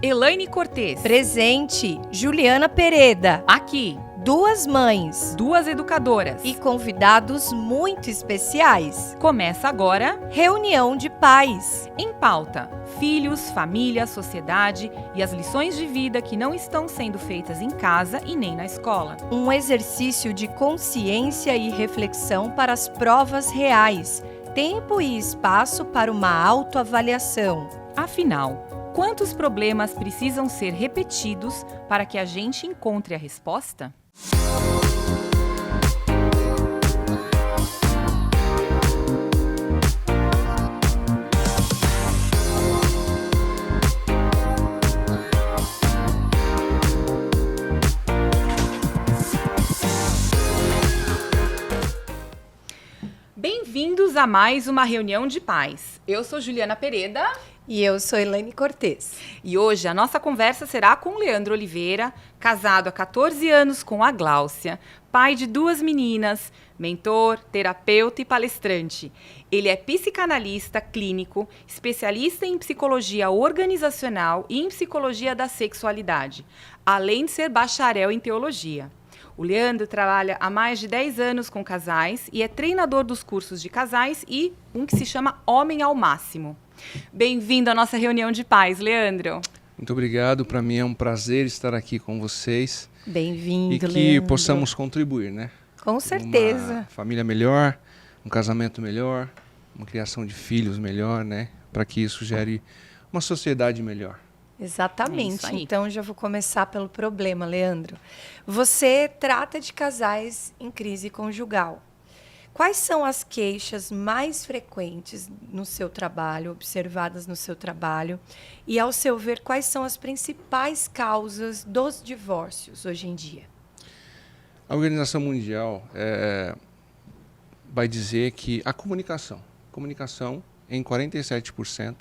Elaine Cortez. Presente, Juliana Pereda. Aqui, 2 mães 2 educadoras. e convidados muito especiais. Começa agora, Reunião de pais. em pauta, filhos, família, sociedade e as lições de vida que não estão sendo feitas em casa e nem na escola. Um exercício de consciência e reflexão para as provas reais. Tempo e espaço para uma autoavaliação. Afinal, quantos problemas precisam ser repetidos para que a gente encontre a resposta? Bem-vindos a mais uma reunião de pais. Eu sou Juliana Pereda. E eu sou Elaine Cortez. E hoje a nossa conversa será com Leandro Oliveira, casado há 14 anos com a Gláucia, pai de 2 meninas, mentor, terapeuta e palestrante. Ele é psicanalista clínico, especialista em psicologia organizacional e em psicologia da sexualidade, além de ser bacharel em teologia. O Leandro trabalha há mais de 10 anos com casais e é treinador dos cursos de casais e um que se chama Homem ao Máximo. Bem-vindo à nossa reunião de pais, Leandro. Muito obrigado, para mim é um prazer estar aqui com vocês. Bem-vindo, E que Leandro. possamos contribuir, né? Com certeza. Uma família melhor, um casamento melhor, uma criação de filhos melhor, né? Para que isso gere uma sociedade melhor. Exatamente. É isso aí. Então, já vou começar pelo problema, Leandro. Você trata de casais em crise conjugal. Quais são as queixas mais frequentes no seu trabalho, observadas no seu trabalho? E, ao seu ver, quais são as principais causas dos divórcios hoje em dia? A Organização Mundial vai dizer que a comunicação em 47%,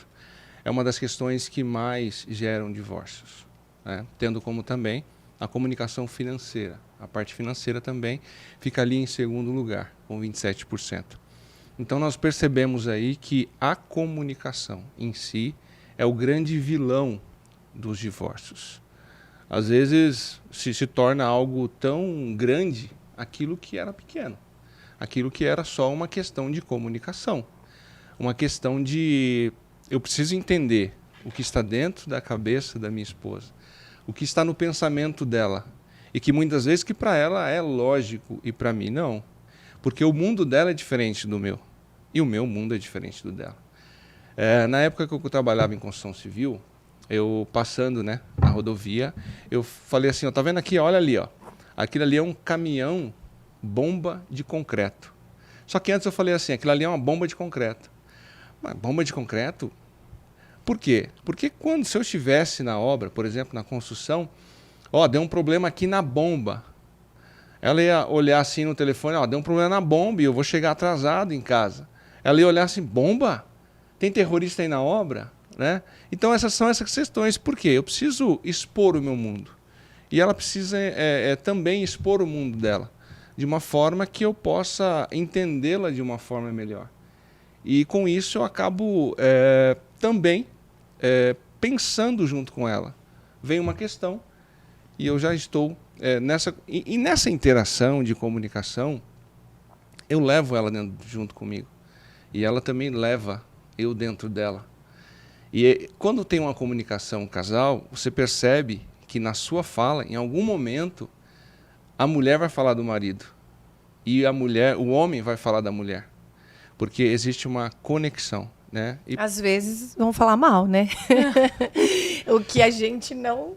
é uma das questões que mais geram divórcios, né? Tendo como também a comunicação financeira. A parte financeira também fica ali em segundo lugar, com 27%. Então nós percebemos aí que a comunicação em si é o grande vilão dos divórcios. Às vezes se torna algo tão grande aquilo que era pequeno, aquilo que era só uma questão de comunicação, uma questão de eu preciso entender o que está dentro da cabeça da minha esposa, o que está no pensamento dela, e que muitas vezes que para ela é lógico e para mim não, porque o mundo dela é diferente do meu e o meu mundo é diferente do dela. Na época que eu trabalhava em construção civil, eu passando, né, na rodovia, eu falei assim, tá vendo aqui, olha ali, ó, aquilo ali é um caminhão bomba de concreto. Só que antes eu falei assim, aquilo ali é uma bomba de concreto. Mas bomba de concreto? Por quê? Porque se eu estivesse na obra, por exemplo, na construção, deu um problema aqui na bomba. Ela ia olhar assim no telefone, deu um problema na bomba e eu vou chegar atrasado em casa. Ela ia olhar assim, bomba? Tem terrorista aí na obra? Né? Então essas são essas questões. Por quê? Eu preciso expor o meu mundo. E ela precisa também expor o mundo dela, de uma forma que eu possa entendê-la de uma forma melhor. E com isso eu acabo também pensando junto com ela. Vem uma questão e eu já estou nessa interação de comunicação, eu levo ela junto comigo. E ela também leva eu dentro dela. E quando tem uma comunicação casal, você percebe que na sua fala, em algum momento, a mulher vai falar do marido. E o homem vai falar da mulher. Porque existe uma conexão, né? E Às vezes vão falar mal, né? O que a gente não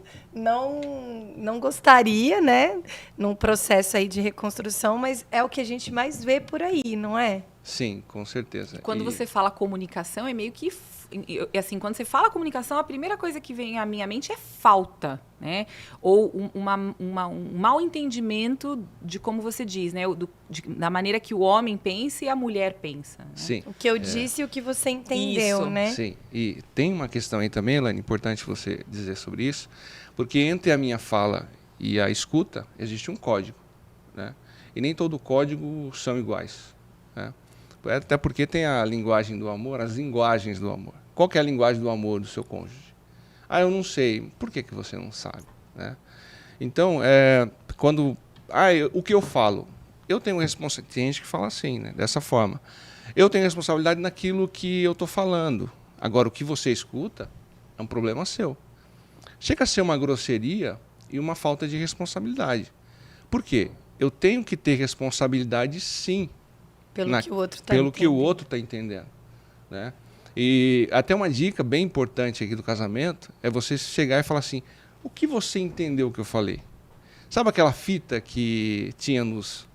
gostaria, né? Num processo aí de reconstrução, mas é o que a gente mais vê por aí, não é? sim, com certeza. Quando você fala comunicação, é meio que... Assim, quando você fala comunicação, a primeira coisa que vem à minha mente é falta, né? Ou um mal entendimento de como você diz, né? Da maneira que o homem pensa e a mulher pensa. Né? Sim. O que eu disse e o que você entendeu, Isso. né? Sim, e tem uma questão aí também, Elaine, importante você dizer sobre isso, porque entre a minha fala e a escuta existe um código, né? E nem todo código são iguais, né? Até porque tem a linguagem do amor, as linguagens do amor. Qual que é a linguagem do amor do seu cônjuge? Ah, eu não sei. Por que você não sabe? Né? Então, o que eu falo? Eu tenho responsabilidade. Tem gente que fala assim, né? Dessa forma. Eu tenho responsabilidade naquilo que eu estou falando. Agora, o que você escuta é um problema seu. Chega a ser uma grosseria e uma falta de responsabilidade. Por quê? Eu tenho que ter responsabilidade, sim, Pelo que o outro está entendendo. Né? E até uma dica bem importante aqui do casamento é você chegar e falar assim, o que você entendeu que eu falei? Sabe aquela fita que tinha nos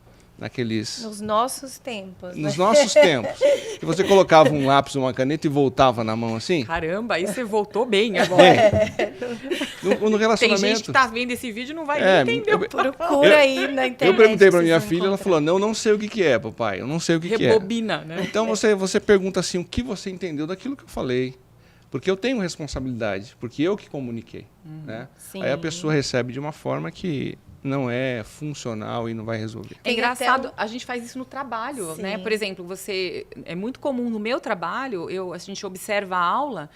nossos tempos. Nos nossos tempos. Que você colocava um lápis ou uma caneta e voltava na mão assim? Caramba, aí você voltou bem agora. No relacionamento. Tem gente que tá vendo esse vídeo e não vai entender. Procura aí na internet. Eu perguntei para minha filha, ela falou, não sei o que é, papai. Eu não sei o que é. Rebobina, né? Então você pergunta assim, o que você entendeu daquilo que eu falei? Porque eu tenho responsabilidade, porque eu que comuniquei. Né? Aí a pessoa recebe de uma forma que não é funcional e não vai resolver. É engraçado, a gente faz isso no trabalho, Sim. né? Por exemplo, é muito comum no meu trabalho, a gente observa a aula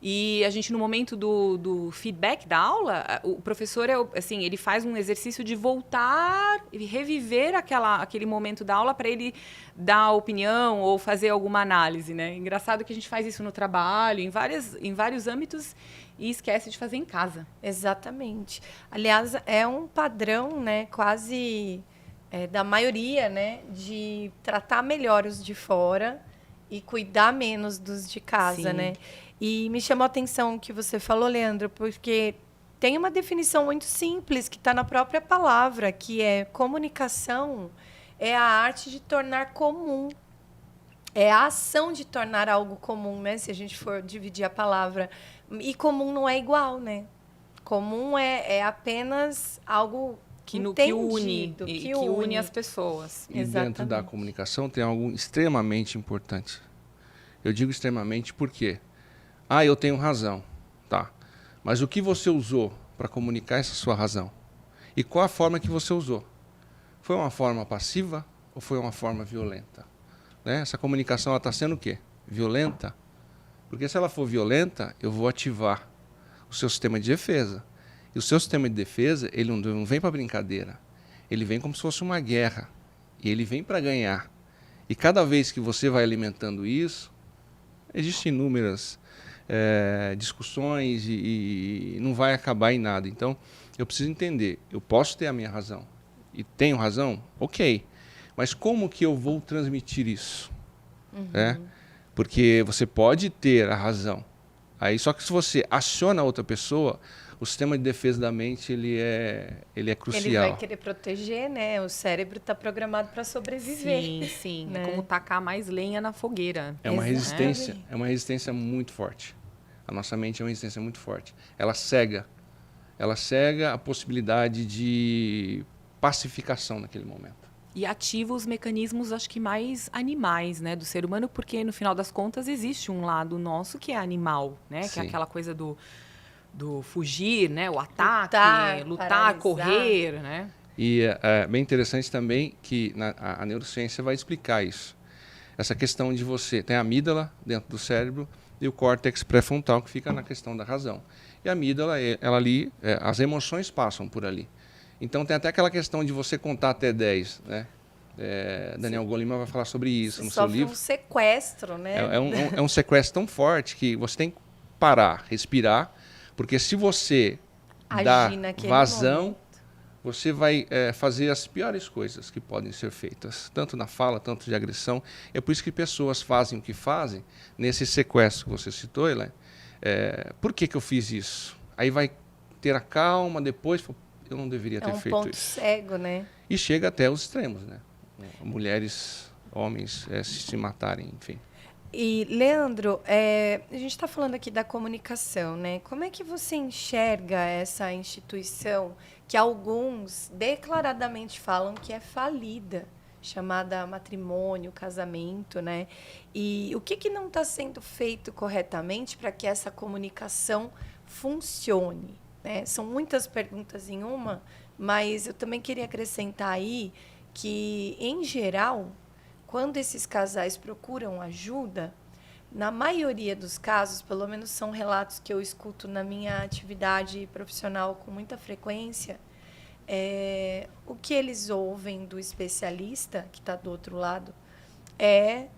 e a gente, no momento do feedback da aula, o professor, assim, ele faz um exercício de voltar e reviver aquele momento da aula para ele dar opinião ou fazer alguma análise, né? Engraçado que a gente faz isso no trabalho, em vários âmbitos, e esquece de fazer em casa. Exatamente. Aliás, é um padrão, né, quase da maioria, né, de tratar melhor os de fora e cuidar menos dos de casa, Sim. né? E me chamou a atenção o que você falou, Leandro, porque tem uma definição muito simples que está na própria palavra, que é comunicação é a arte de tornar comum. É a ação de tornar algo comum, né? Se a gente for dividir a palavra. E comum não é igual, né? Comum é apenas algo que une as pessoas. E dentro da comunicação tem algo extremamente importante. Eu digo extremamente porque eu tenho razão, tá? Mas o que você usou para comunicar essa sua razão? E qual a forma que você usou? Foi uma forma passiva ou foi uma forma violenta? Né? Essa comunicação está sendo o quê? Violenta? Porque se ela for violenta, eu vou ativar o seu sistema de defesa. E o seu sistema de defesa, ele não vem para brincadeira. Ele vem como se fosse uma guerra. E ele vem para ganhar. E cada vez que você vai alimentando isso, existem inúmeras discussões e não vai acabar em nada. Então, eu preciso entender. Eu posso ter a minha razão. E tenho razão? Ok. Mas como que eu vou transmitir isso? Né? Porque você pode ter a razão. Aí, só que se você aciona a outra pessoa, o sistema de defesa da mente ele é crucial. Ele vai querer proteger, né? O cérebro está programado para sobreviver. Sim. Né? É como tacar mais lenha na fogueira. É uma resistência muito forte. A nossa mente é uma resistência muito forte. Ela cega a possibilidade de pacificação naquele momento. E ativa os mecanismos, acho que mais animais, né, do ser humano, porque no final das contas existe um lado nosso que é animal, né, Sim. que é aquela coisa do fugir, né, o ataque, lutar, paralisar. correr, né. E é bem interessante também que a neurociência vai explicar isso. Essa questão de você tem a amígdala dentro do cérebro e o córtex pré-frontal que fica na questão da razão. E a amígdala, ela ali, as emoções passam por ali. Então tem até aquela questão de você contar até 10, né? Daniel Goleman vai falar sobre isso no seu livro. Um sequestro, né? É um sequestro tão forte que você tem que parar, respirar, porque se você dá vazão, momento, você vai fazer as piores coisas que podem ser feitas, tanto na fala, tanto de agressão. É por isso que pessoas fazem o que fazem, nesse sequestro que você citou, Elaine. Por que eu fiz isso? Aí vai ter a calma, depois eu não deveria ter feito isso. É um ponto cego, né? E chega até os extremos, né? Mulheres, homens se matarem, enfim. E, Leandro, a gente está falando aqui da comunicação, né? Como é que você enxerga essa instituição que alguns declaradamente falam que é falida, chamada matrimônio, casamento, né? E o que não está sendo feito corretamente para que essa comunicação funcione? Né? São muitas perguntas em uma, mas eu também queria acrescentar aí que, em geral, quando esses casais procuram ajuda, Na maioria dos casos, pelo menos são relatos que eu escuto na minha atividade profissional com muita frequência, o que eles ouvem do especialista, que está do outro lado, é: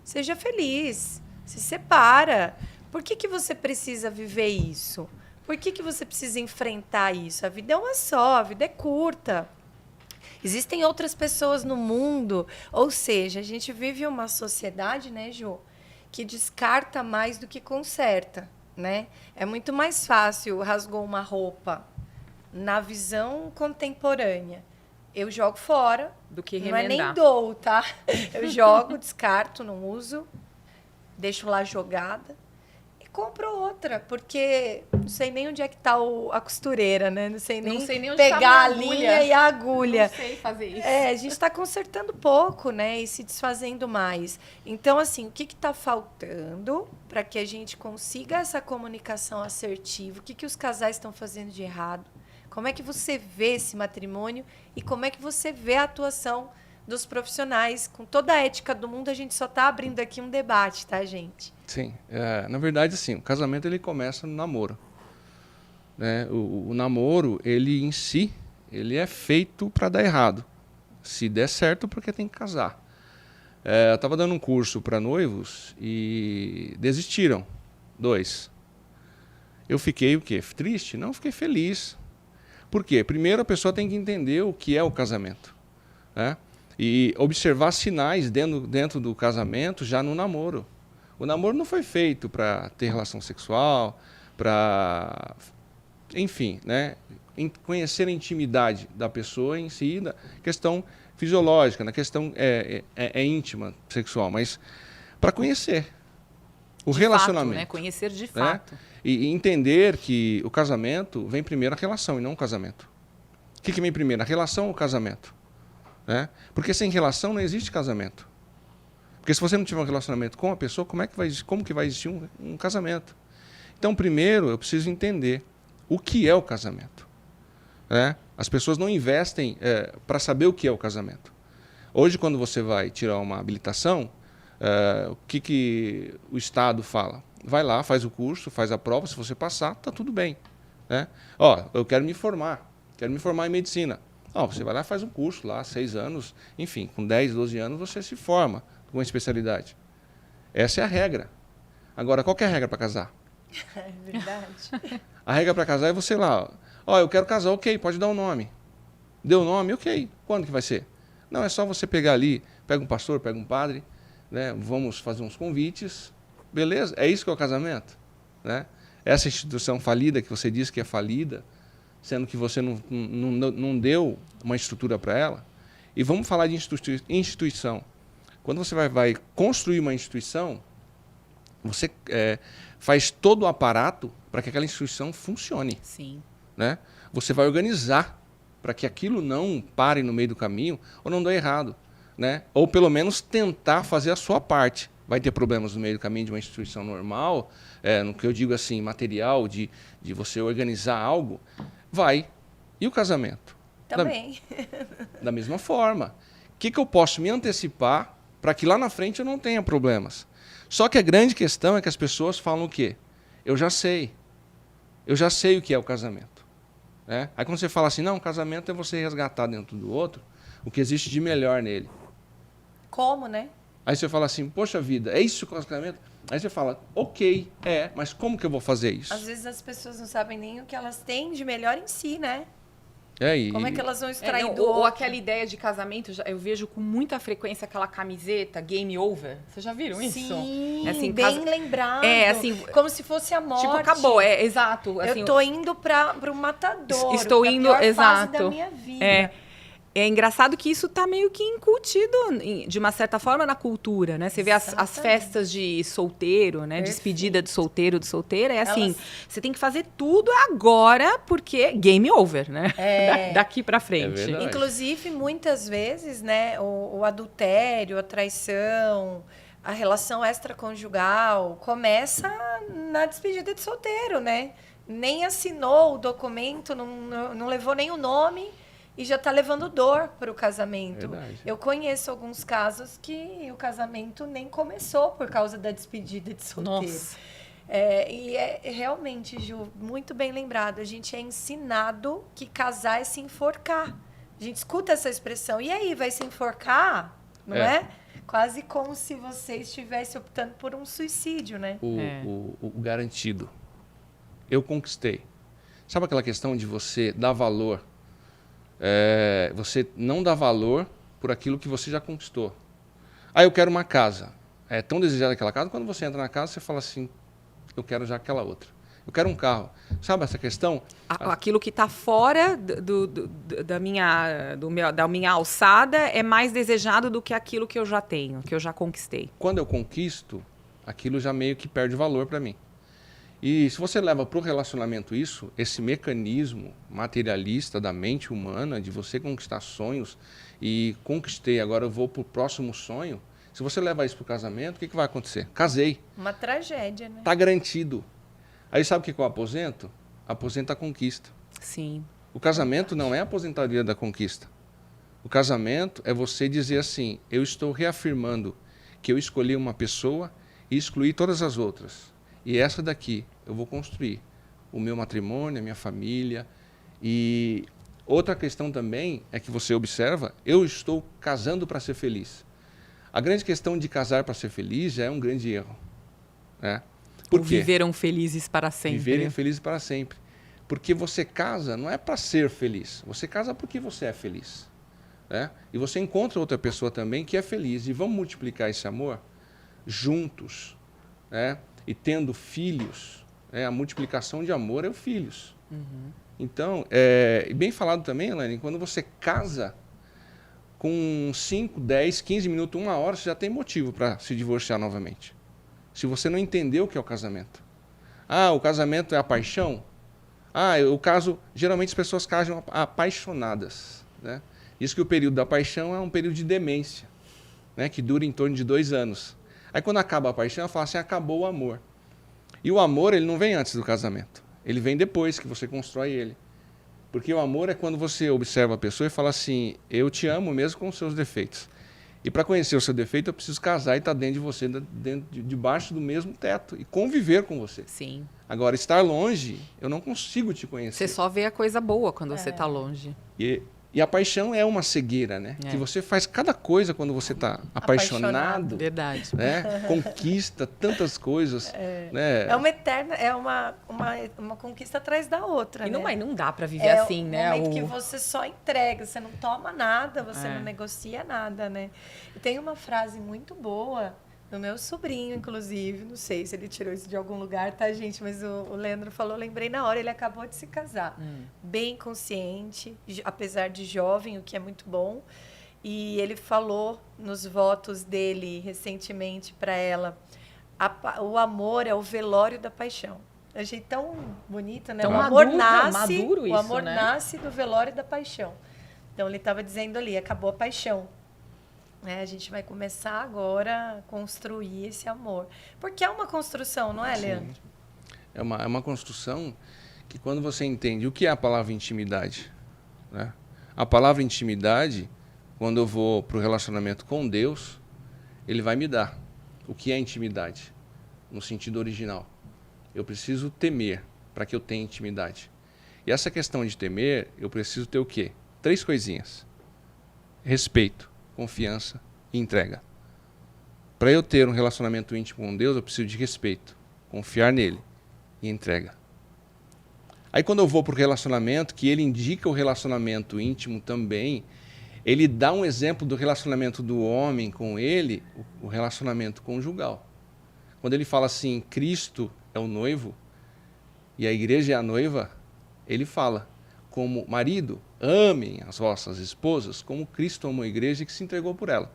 seja feliz, se separa. Por que você precisa viver isso? Por que você precisa enfrentar isso? A vida é uma só, a vida é curta. Existem outras pessoas no mundo. Ou seja, a gente vive uma sociedade, né, Jô, que descarta mais do que conserta, né? É muito mais fácil, rasgou uma roupa na visão contemporânea, eu jogo fora, Do que não é remendar. nem dou, tá? Eu jogo, descarto, não uso, deixo lá jogada e compro outra, porque não sei nem onde é que tá a costureira, né? Não sei nem onde pegar tá a linha e a agulha. Não sei fazer isso. A gente está consertando pouco, né? E se desfazendo mais. Então, assim, o que está faltando para que a gente consiga essa comunicação assertiva? O que os casais estão fazendo de errado? Como é que você vê esse matrimônio e como é que você vê a atuação dos profissionais? Com toda a ética do mundo, a gente só está abrindo aqui um debate, tá, gente? Sim. Na verdade, assim, o casamento ele começa no namoro. Né? O namoro, ele em si, ele é feito para dar errado. Se der certo, porque tem que casar. Eu estava dando um curso para noivos e desistiram 2. Eu fiquei o quê? Triste? Não, fiquei feliz. Por quê? Primeiro, a pessoa tem que entender o que é o casamento, né? E observar sinais dentro do casamento já no namoro. O namoro não foi feito para ter relação sexual, para, enfim, né? Conhecer a intimidade da pessoa em si, na questão fisiológica, na questão íntima, sexual, mas para conhecer o relacionamento. Fato, né? Conhecer de Né? fato. E entender que o casamento vem primeiro a relação e não o casamento. O que vem primeiro? A relação ou o casamento? Né? Porque sem relação não existe casamento. Porque se você não tiver um relacionamento com a pessoa, como que vai existir um casamento? Então, primeiro, eu preciso entender o que é o casamento. Né? As pessoas não investem para saber o que é o casamento. Hoje, quando você vai tirar uma habilitação, o que o Estado fala? Vai lá, faz o curso, faz a prova, se você passar, está tudo bem. Né? Eu quero me formar em medicina. Você vai lá, faz um curso lá, 6 anos, enfim, com 10, 12 anos você se forma com uma especialidade. Essa é a regra. Agora, qual que é a regra para casar? É verdade. A regra para casar é você lá, eu quero casar, ok, pode dar um nome. Deu o nome, ok. Quando que vai ser? Não, é só você pegar ali, pega um pastor, pega um padre, né? Vamos fazer uns convites, beleza? É isso que é o casamento? Né? Essa instituição falida que você diz que é falida, sendo que você não deu uma estrutura para ela. E vamos falar de instituição. Quando você vai construir uma instituição, você faz todo o aparato para que aquela instituição funcione. Sim. Né? Você vai organizar para que aquilo não pare no meio do caminho ou não dê errado. Né? Ou pelo menos tentar fazer a sua parte. Vai ter problemas no meio do caminho de uma instituição normal, no que eu digo assim, material, de você organizar algo, vai. E o casamento? Também. Da mesma forma. O que eu posso me antecipar para que lá na frente eu não tenha problemas? Só que a grande questão é que as pessoas falam o quê? Eu já sei. Eu já sei o que é o casamento. Né? Aí quando você fala assim, não, o casamento é você resgatar dentro do outro o que existe de melhor nele. Como, né? Aí você fala assim, poxa vida, é isso que é o casamento? Aí você fala, ok, mas como que eu vou fazer isso? Às vezes as pessoas não sabem nem o que elas têm de melhor em si, né? Como é que elas vão extrair do ou outro? aquela ideia de casamento, eu vejo com muita frequência aquela camiseta game over. Vocês já viram isso? Sim, assim, bem lembrado. assim, como se fosse a morte. tipo, acabou, exato. Assim, eu tô indo pro matador. Estou pra indo, pior exato. fase da minha vida. É engraçado que isso está meio que incutido, de uma certa forma, na cultura, né? Você vê as festas de solteiro, né? Perfeito. Despedida de solteira, é assim, você tem que fazer tudo agora, porque game over, né? Daqui para frente. verdade. Inclusive, muitas vezes, né, o adultério, a traição, a relação extraconjugal começa na despedida de solteiro, né? Nem assinou o documento, não levou nem o nome. e já tá levando dor para o casamento. Verdade. Eu conheço alguns casos que o casamento nem começou por causa da despedida de solteiro. Nossa. E é realmente, Ju, muito bem lembrado. A gente é ensinado que casar é se enforcar. A gente escuta essa expressão. E aí, vai se enforcar? Não é? Quase como se você estivesse optando por um suicídio, né? O garantido. Eu conquistei. Sabe aquela questão de você dar valor? Você não dá valor por aquilo que você já conquistou. Ah, eu quero uma casa. É tão desejada aquela casa, quando você entra na casa, você fala assim, eu quero já aquela outra. Eu quero um carro. Sabe essa questão? Aquilo que está fora da minha alçada é mais desejado do que aquilo que eu já tenho, que eu já conquistei. Quando eu conquisto, aquilo já meio que perde valor para mim. E se você leva para o relacionamento isso, esse mecanismo materialista da mente humana, de você conquistar sonhos, e conquistei, agora eu vou para o próximo sonho, se você levar isso para o casamento, o que vai acontecer? Casei. Uma tragédia, né? Está garantido. Aí sabe o que eu aposento? Aposenta a conquista. Sim. O casamento não é a aposentadoria da conquista. O casamento é você dizer assim, eu estou reafirmando que eu escolhi uma pessoa e excluí todas as outras. E essa daqui eu vou construir o meu matrimônio, a minha família. E outra questão também é que você observa, eu estou casando para ser feliz. A grande questão de casar para ser feliz já é um grande erro, né? Por quê? Viveram felizes para sempre. Viverem felizes para sempre. Porque você casa não é para ser feliz. Você casa porque você é feliz. Né? E você encontra outra pessoa também que é feliz. E vamos multiplicar esse amor juntos. Né? E tendo filhos. Né? A multiplicação de amor é os filhos. Uhum. Então, e bem falado também, Elaine, quando você casa, com 5, 10, 15 minutos, 1 hora, você já tem motivo para se divorciar novamente. Se você não entendeu o que é o casamento. Ah, o casamento é a paixão? Ah, o caso, geralmente as pessoas casam apaixonadas. Né? Diz que o período da paixão é um período de demência, né? Que dura em torno de 2 anos. Aí quando acaba a paixão, ela fala assim, acabou o amor. E o amor, ele não vem antes do casamento. Ele vem depois que você constrói ele. Porque o amor é quando você observa a pessoa e fala assim, eu te amo mesmo com os seus defeitos. E para conhecer o seu defeito, eu preciso casar e estar dentro de você, debaixo do mesmo teto e conviver com você. Sim. Agora, estar longe, eu não consigo te conhecer. Você só vê a coisa boa quando você está longe. E a paixão é uma cegueira, né? Que você faz cada coisa quando você está apaixonado. Verdade. Né? Conquista tantas coisas. Né? É uma eterna, uma conquista atrás da outra, E né? não dá para viver assim, né? É um momento que você só entrega, você não toma nada, você não negocia nada, né? E tem uma frase muito boa do meu sobrinho, inclusive, não sei se ele tirou isso de algum lugar, tá, gente? Mas o Leandro falou, lembrei na hora, ele acabou de se casar. Bem consciente, apesar de jovem, o que é muito bom. E ele falou nos votos dele recentemente para ela, o amor é o velório da paixão. Eu achei tão bonito, né? Tão O amor maduro, nasce, maduro isso, o amor né? nasce do velório da paixão. Então ele estava dizendo ali, acabou a paixão. A gente vai começar agora a construir esse amor. Porque é uma construção, não é, Leandro? Sim. É uma construção que quando você entende o que é a palavra intimidade, né? A palavra intimidade, quando eu vou para o relacionamento com Deus, Ele vai me dar o que é intimidade, no sentido original. Eu preciso temer para que eu tenha intimidade. E essa questão de temer, eu preciso ter o quê? 3 coisinhas. Respeito, confiança e entrega. Para eu ter um relacionamento íntimo com Deus, eu preciso de respeito, confiar nele e entrega. Aí quando eu vou para o relacionamento, que ele indica o relacionamento íntimo também, ele dá um exemplo do relacionamento do homem com ele, o relacionamento conjugal. Quando ele fala assim, Cristo é o noivo e a igreja é a noiva, ele fala, como marido, amem as vossas esposas como Cristo amou a igreja e que se entregou por ela.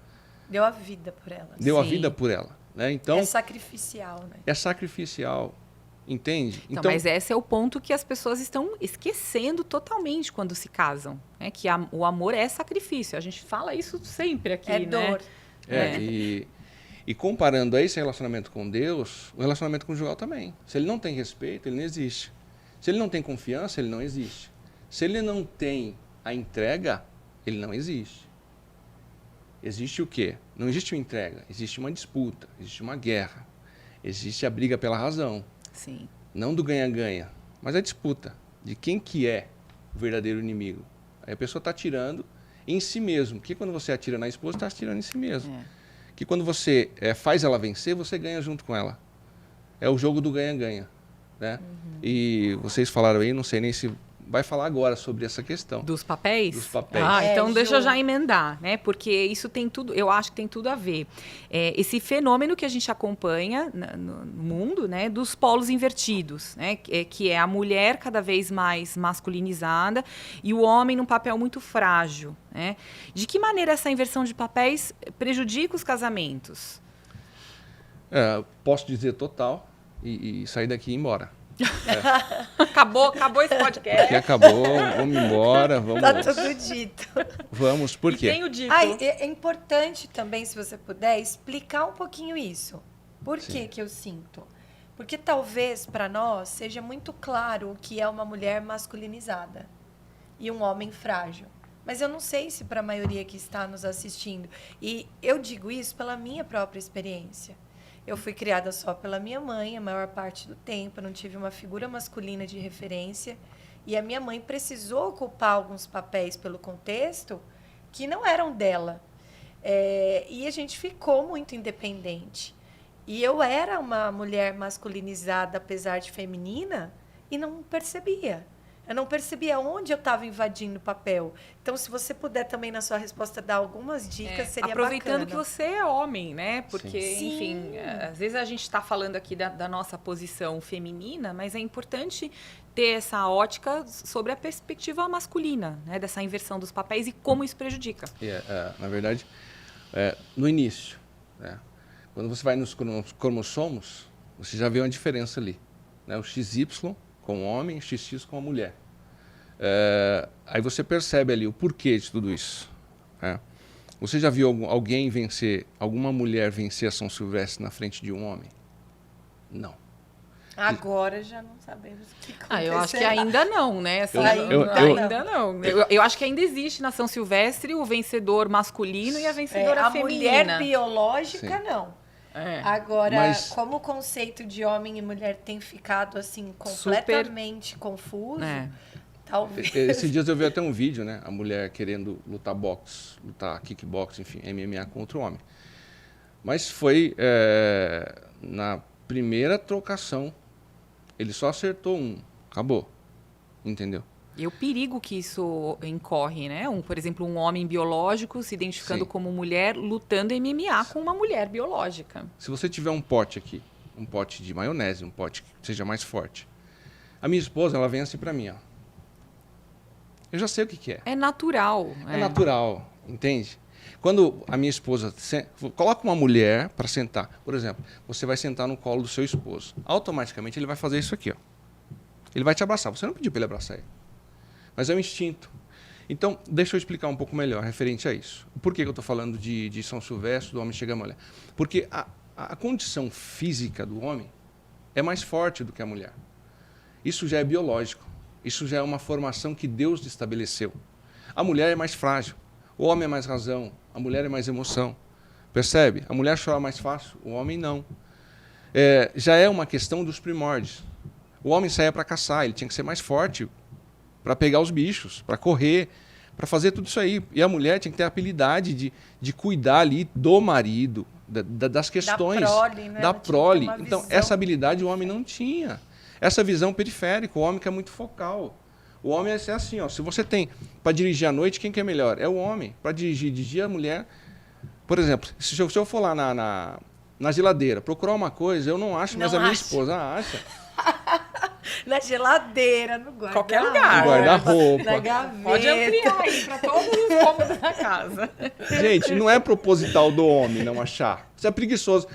Deu a vida por ela. Deu a vida por ela. Né? Então, é sacrificial, né? É sacrificial. Entende? Então, mas esse é o ponto que as pessoas estão esquecendo totalmente quando se casam. Né? Que o amor é sacrifício. A gente fala isso sempre aqui, é né? Dor. E comparando a esse relacionamento com Deus, o relacionamento conjugal também. Se ele não tem respeito, ele não existe. Se ele não tem confiança, ele não existe. Se ele não tem a entrega, ele não existe. Existe o quê? Não existe uma entrega, existe uma disputa, existe uma guerra, existe a briga pela razão. Sim. Não do ganha-ganha, mas a disputa de quem que é o verdadeiro inimigo. Aí a pessoa está atirando em si mesmo, que quando você atira na esposa, está atirando em si mesmo. Que quando você faz ela vencer, você ganha junto com ela. É o jogo do ganha-ganha. Né? E vocês falaram aí, não sei nem se vai falar agora sobre essa questão. Dos papéis? Dos papéis. Então deixa eu já emendar, né? Porque isso tem tudo, eu acho que tem tudo a ver. Esse fenômeno que a gente acompanha no mundo, né? Dos polos invertidos, né? Que é a mulher cada vez mais masculinizada e o homem num papel muito frágil, né? De que maneira essa inversão de papéis prejudica os casamentos? Posso dizer total e sair daqui e ir embora. Acabou esse podcast. Aqui acabou, vamos embora, vamos. Tá tudo dito. Vamos, por quê? Tenho dito. É importante também, se você puder, explicar um pouquinho isso. Por que eu sinto? Porque talvez para nós seja muito claro o que é uma mulher masculinizada e um homem frágil. Mas eu não sei se para a maioria que está nos assistindo. E eu digo isso pela minha própria experiência. Eu fui criada só pela minha mãe a maior parte do tempo, eu não tive uma figura masculina de referência. E a minha mãe precisou ocupar alguns papéis pelo contexto que não eram dela. E a gente ficou muito independente. E eu era uma mulher masculinizada, apesar de feminina, e não percebia. Eu não percebia onde eu estava invadindo o papel. Então, se você puder também, na sua resposta, dar algumas dicas, seria aproveitando bacana. que você é homem, né? Porque, Sim. enfim, às vezes a gente está falando aqui da nossa posição feminina, mas é importante ter essa ótica sobre a perspectiva masculina, né? Dessa inversão dos papéis e como isso prejudica. Na verdade, no início, né? Quando você vai nos cromossomos, você já vê uma diferença ali. Né? O XY com o homem, XX com a mulher. Aí você percebe ali o porquê de tudo isso. Né? Você já viu alguma mulher vencer a São Silvestre na frente de um homem? Não. Agora já não sabemos o que acontecerá. Eu acho que ainda não, né? Assim, ainda não. Eu acho que ainda existe na São Silvestre o vencedor masculino e a vencedora feminina. A mulher biológica, não. Agora, Mas, como o conceito de homem e mulher tem ficado assim completamente confuso, talvez. Esses dias eu vi até um vídeo, né? A mulher querendo lutar boxe, lutar kickbox, enfim, MMA contra o homem. Mas foi na primeira trocação. Ele só acertou um. Acabou. Entendeu? E o perigo que isso incorre, né? Por exemplo, um homem biológico se identificando como mulher, lutando MMA com uma mulher biológica. Se você tiver um pote aqui, um pote de maionese, um pote que seja mais forte. A minha esposa, ela vem assim pra mim, ó. Eu já sei o que é. É natural. É natural, entende? Quando a minha esposa coloca uma mulher para sentar, por exemplo, você vai sentar no colo do seu esposo. Automaticamente ele vai fazer isso aqui, ó. Ele vai te abraçar. Você não pediu para ele abraçar ele. Mas é um instinto. Então, deixa eu explicar um pouco melhor referente a isso. Por que eu estou falando de São Silvestre, do homem chega à mulher? Porque a condição física do homem é mais forte do que a mulher. Isso já é biológico. Isso já é uma formação que Deus estabeleceu. A mulher é mais frágil. O homem é mais razão. A mulher é mais emoção. Percebe? A mulher chora mais fácil, o homem não. Já é uma questão dos primórdios. O homem saía para caçar, ele tinha que ser mais forte para pegar os bichos, para correr, para fazer tudo isso aí. E a mulher tinha que ter a habilidade de cuidar ali do marido, das questões. Da prole, né? Da prole. Então, essa habilidade o homem não tinha. Essa visão periférica, o homem que é muito focal. O homem é assim, ó, se você tem para dirigir à noite, quem que é melhor? É o homem. Para dirigir de dia, a mulher... Por exemplo, se eu for lá na geladeira procurar uma coisa, eu não acho, mas a minha esposa acha. Na geladeira, no guarda-roupa. Qualquer lugar. No guarda-roupa. Na gaveta. Pode ampliar aí para todos os cômodos da casa. Gente, não é proposital do homem não achar. Você é preguiçoso.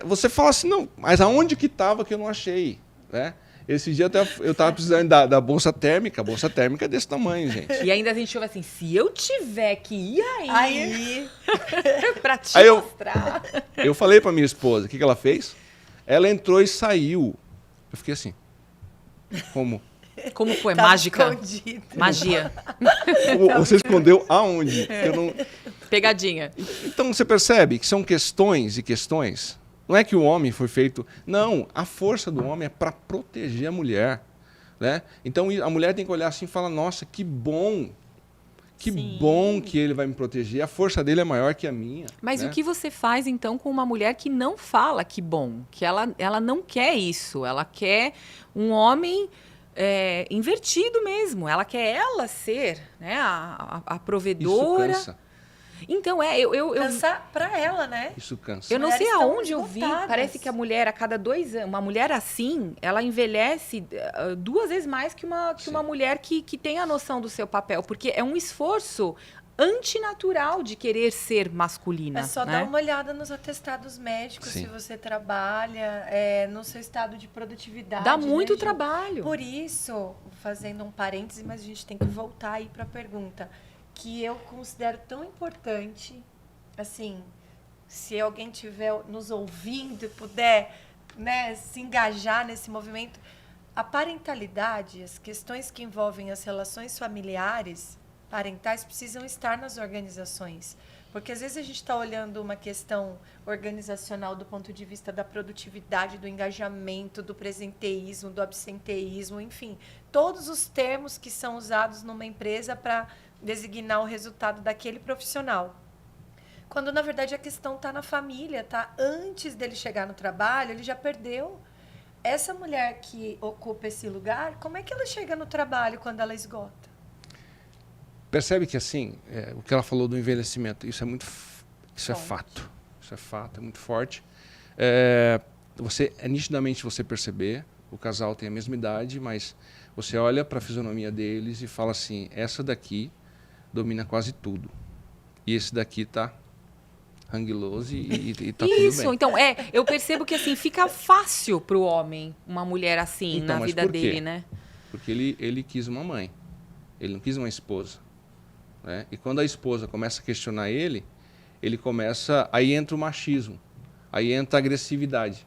Você fala assim, não, mas aonde que estava que eu não achei? Né? Esse dia eu estava precisando da bolsa térmica. A bolsa térmica é desse tamanho, gente. E ainda a gente ouve assim, se eu tiver que ir aí para te aí mostrar. Eu falei para minha esposa, o que ela fez? Ela entrou e saiu. Eu fiquei assim, como? Como foi? Tava Mágica? escondido. Magia. Você escondeu aonde? Eu não... Pegadinha. Então você percebe que são questões e questões. Não é que o homem foi feito... Não, a força do homem é para proteger a mulher. Né? Então a mulher tem que olhar assim e falar, nossa, que bom. Que Sim. bom que ele vai me proteger. A força dele é maior que a minha. Mas né? o que você faz, então, com uma mulher que não fala que bom? Que ela não quer isso. Ela quer um homem invertido mesmo. Ela quer ela ser, né, a provedora. Isso cansa. Então, eu Cansar pra ela, né? Isso cansa. Eu não Mulheres sei estão aonde eu vi. esgotadas. Parece que a mulher, a cada 2 anos, uma mulher assim, ela envelhece 2 vezes mais que uma mulher que tem a noção do seu papel. Porque é um esforço antinatural de querer ser masculina. É só né? dar uma olhada nos atestados médicos, Sim. se você trabalha, no seu estado de produtividade. Dá né, muito Ju? trabalho. Por isso, fazendo um parêntese, mas a gente tem que voltar aí para a pergunta, que eu considero tão importante, assim, se alguém estiver nos ouvindo e puder, né, se engajar nesse movimento, a parentalidade, as questões que envolvem as relações familiares, parentais, precisam estar nas organizações. Porque às vezes a gente está olhando uma questão organizacional do ponto de vista da produtividade, do engajamento, do presenteísmo, do absenteísmo, enfim, todos os termos que são usados numa empresa para designar o resultado daquele profissional. Quando, na verdade, a questão está na família, tá? Antes dele chegar no trabalho, ele já perdeu. Essa mulher que ocupa esse lugar, como é que ela chega no trabalho quando ela esgota? Percebe que assim, o que ela falou do envelhecimento, isso é fato. Isso é fato, é muito forte. Nitidamente você perceber, o casal tem a mesma idade, mas você olha para a fisionomia deles e fala assim, essa daqui domina quase tudo. E esse daqui tá ranguiloso e tá tudo bem. Isso, então, eu percebo que assim, fica fácil pro homem uma mulher assim Então, na mas vida por quê? dele, né? Porque ele quis uma mãe, ele não quis uma esposa. Né? E quando a esposa começa a questionar ele começa, aí entra o machismo, aí entra a agressividade.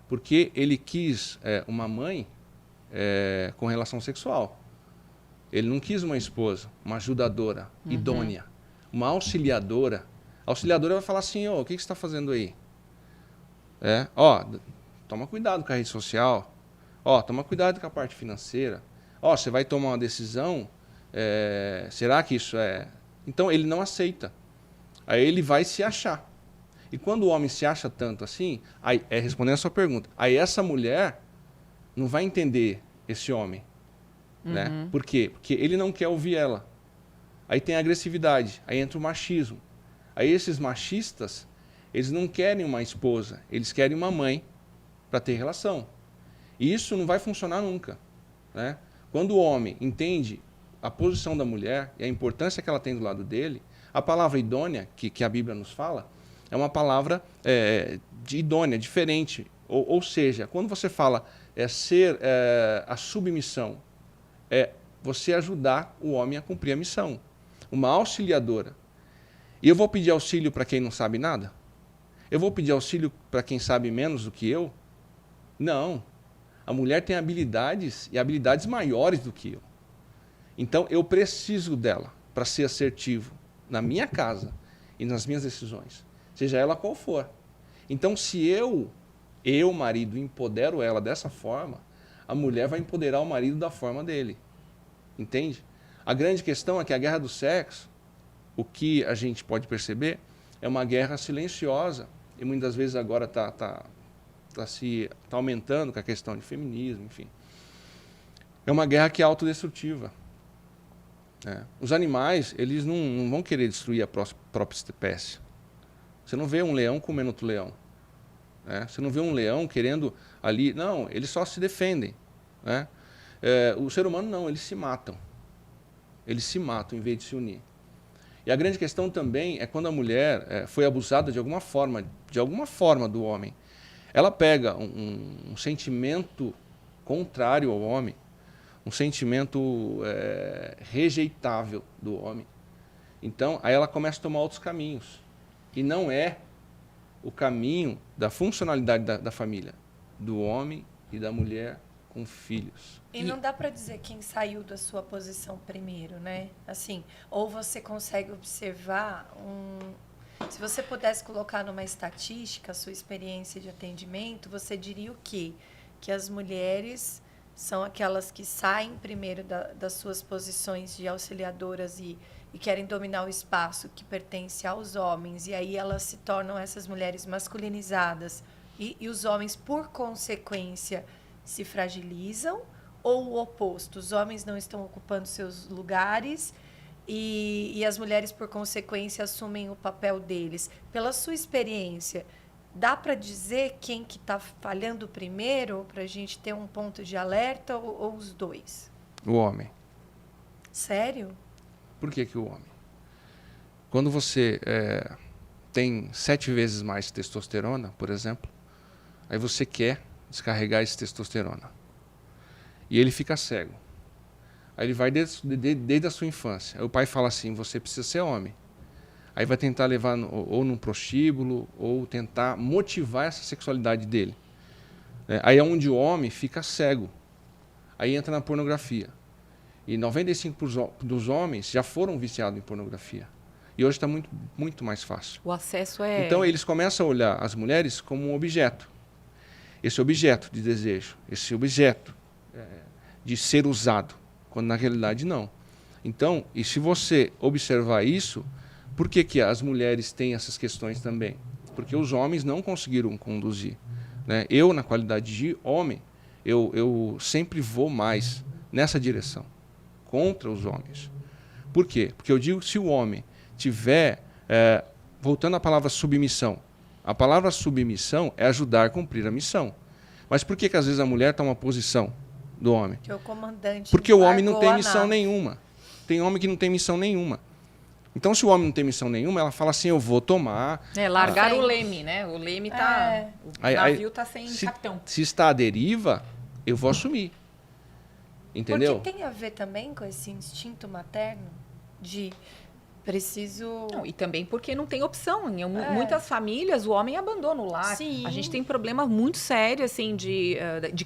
Porque ele quis uma mãe com relação sexual. Ele não quis uma esposa, uma ajudadora, idônea, uma auxiliadora. A auxiliadora vai falar assim, o que você está fazendo aí? Toma cuidado com a rede social, toma cuidado com a parte financeira, você vai tomar uma decisão, será que isso é... Então ele não aceita, aí ele vai se achar. E quando o homem se acha tanto assim, aí, respondendo a sua pergunta, aí essa mulher não vai entender esse homem. Né? Por quê? Porque ele não quer ouvir ela. Aí tem a agressividade, aí entra o machismo. Aí esses machistas, eles não querem uma esposa, eles querem uma mãe para ter relação. E isso não vai funcionar nunca. Né? Quando o homem entende a posição da mulher e a importância que ela tem do lado dele, a palavra idônea, que a Bíblia nos fala, é uma palavra de idônea, diferente. Ou seja, quando você fala ser a submissão, é você ajudar o homem a cumprir a missão. Uma auxiliadora. E eu vou pedir auxílio para quem não sabe nada? Eu vou pedir auxílio para quem sabe menos do que eu? Não. A mulher tem habilidades e habilidades maiores do que eu. Então, eu preciso dela para ser assertivo na minha casa e nas minhas decisões, seja ela qual for. Então, se eu, marido, empodero ela dessa forma, a mulher vai empoderar o marido da forma dele. Entende? A grande questão é que a guerra do sexo, o que a gente pode perceber, é uma guerra silenciosa. E muitas vezes agora está aumentando com a questão de feminismo, enfim. É uma guerra que é autodestrutiva. Os animais, eles não vão querer destruir a própria espécie. Você não vê um leão comendo outro leão. Você não vê um leão querendo ali... Não, eles só se defendem. O ser humano não, eles se matam. Eles se matam em vez de se unir. E a grande questão também é quando a mulher foi abusada de alguma forma do homem. Ela pega um sentimento contrário ao homem, um sentimento rejeitável do homem. Então, aí ela começa a tomar outros caminhos. E não é o caminho da funcionalidade da família, do homem e da mulher com filhos. E não dá para dizer quem saiu da sua posição primeiro, né? Assim, ou você consegue observar Se você pudesse colocar numa estatística a sua experiência de atendimento, você diria o quê? Que as mulheres são aquelas que saem primeiro das suas posições de auxiliadoras e querem dominar o espaço que pertence aos homens, e aí elas se tornam essas mulheres masculinizadas, e os homens, por consequência, se fragilizam, ou o oposto, os homens não estão ocupando seus lugares e as mulheres, por consequência, assumem o papel deles. Pela sua experiência, dá para dizer quem que está falhando primeiro, para a gente ter um ponto de alerta, ou os dois? O homem. Sério? Por que o homem? Quando você tem 7 vezes mais testosterona, por exemplo, aí você quer descarregar essa testosterona. E ele fica cego. Aí ele vai desde a sua infância. Aí o pai fala assim, você precisa ser homem. Aí vai tentar levar ou num prostíbulo, ou tentar motivar essa sexualidade dele. Aí é onde o homem fica cego. Aí entra na pornografia. E 95% dos homens já foram viciados em pornografia. E hoje está muito, muito mais fácil. O acesso é... Então eles começam a olhar as mulheres como um objeto. Esse objeto de desejo, esse objeto de ser usado, quando na realidade não. Então, e se você observar isso, por que as mulheres têm essas questões também? Porque os homens não conseguiram conduzir. Né? Eu, na qualidade de homem, eu sempre vou mais nessa direção, contra os homens. Por quê? Porque eu digo que se o homem tiver, voltando à palavra submissão, a palavra submissão é ajudar a cumprir a missão. Mas por que às vezes a mulher está numa posição do homem? Que o comandante Porque o homem não tem missão nenhuma. Tem homem que não tem missão nenhuma. Então, se o homem não tem missão nenhuma, ela fala assim, eu vou tomar... largar o leme, né? O leme tá... O navio tá sem capitão. Se está à deriva, eu vou assumir. Entendeu? Porque tem a ver também com esse instinto materno de preciso... Não, e também porque não tem opção. Em muitas famílias, o homem abandona o lar. Sim. A gente tem problema muito sério, assim, de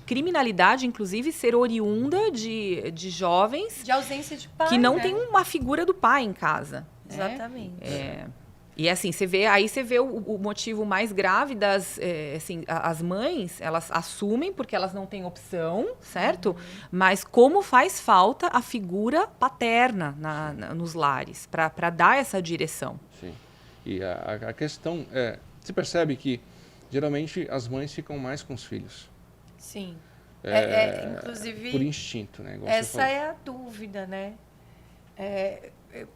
criminalidade, inclusive, ser oriunda de jovens... De ausência de pai, que não né? tem uma figura do pai em casa. Exatamente. E assim, você vê o motivo mais grave das... assim, as mães, elas assumem porque elas não têm opção, certo? Uhum. Mas como faz falta a figura paterna nos lares, para dar essa direção. Sim. E a questão é... Você percebe que, geralmente, as mães ficam mais com os filhos. Sim. Inclusive... Por instinto, né? Igual essa é a dúvida, né?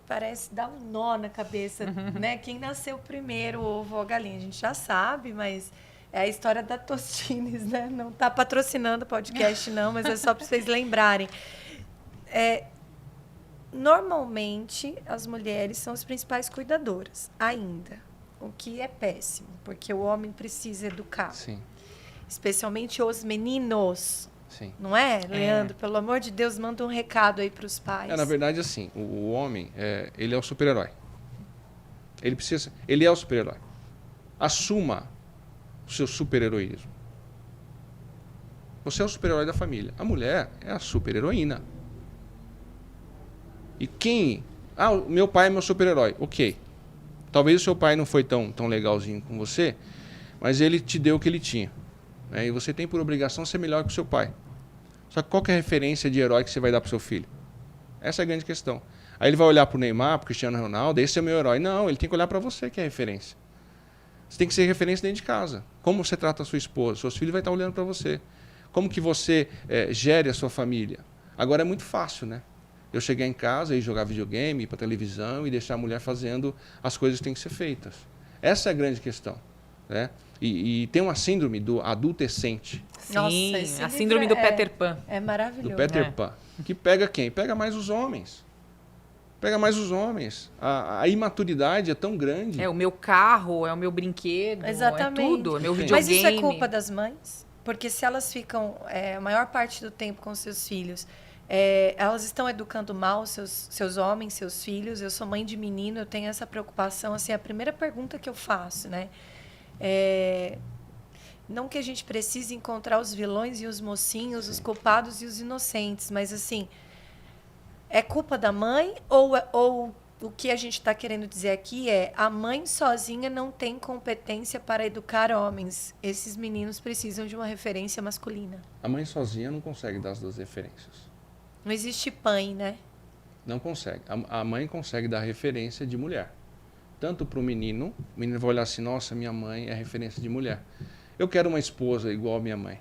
Parece dar um nó na cabeça, né? Quem nasceu primeiro, o ovo ou a galinha? A gente já sabe, mas é a história da Tostines, né? Não está patrocinando o podcast, não, mas é só para vocês lembrarem. Normalmente, as mulheres são as principais cuidadoras, ainda. O que é péssimo, porque o homem precisa educar. Sim. Especialmente os meninos. Sim. Não é, Leandro? Pelo amor de Deus, manda um recado aí para os pais. Na verdade, assim, o homem, ele é o super-herói. Ele é o super-herói. Assuma o seu super-heroísmo. Você é o super-herói da família. A mulher é a super-heroína. E quem... o meu pai é meu super-herói. Ok. Talvez o seu pai não foi tão legalzinho com você, mas ele te deu o que ele tinha. E você tem por obrigação ser melhor que o seu pai. Só que qual que é a referência de herói que você vai dar para o seu filho? Essa é a grande questão. Aí ele vai olhar para o Neymar, para o Cristiano Ronaldo, esse é o meu herói. Não, ele tem que olhar para você, que é a referência. Você tem que ser referência dentro de casa. Como você trata a sua esposa, seus filhos vão estar olhando para você. Como que você gere a sua família. Agora é muito fácil, né? Eu chegar em casa e jogar videogame, ir para televisão e deixar a mulher fazendo as coisas que têm que ser feitas. Essa é a grande questão, né? E tem uma síndrome do adultescente. Sim, Nossa, a síndrome do Peter Pan. É maravilhoso. Do Peter Pan. Que pega quem? Pega mais os homens. Pega mais os homens. A imaturidade é tão grande. É o meu carro, é o meu brinquedo, Exatamente. é tudo, é meu videogame. Mas isso é culpa das mães? Porque se elas ficam a maior parte do tempo com seus filhos, elas estão educando mal seus homens, seus filhos. Eu sou mãe de menino, eu tenho essa preocupação. Assim, a primeira pergunta que eu faço, né? Não que a gente precise encontrar os vilões e os mocinhos, os culpados e os inocentes, mas assim, é culpa da mãe ou o que a gente está querendo dizer aqui é a mãe sozinha não tem competência para educar homens. Esses meninos precisam de uma referência masculina. A mãe sozinha não consegue dar as duas referências. Não existe mãe, né? Não consegue. A mãe consegue dar referência de mulher. Tanto para o menino vai olhar assim, nossa, minha mãe é referência de mulher. Eu quero uma esposa igual a minha mãe.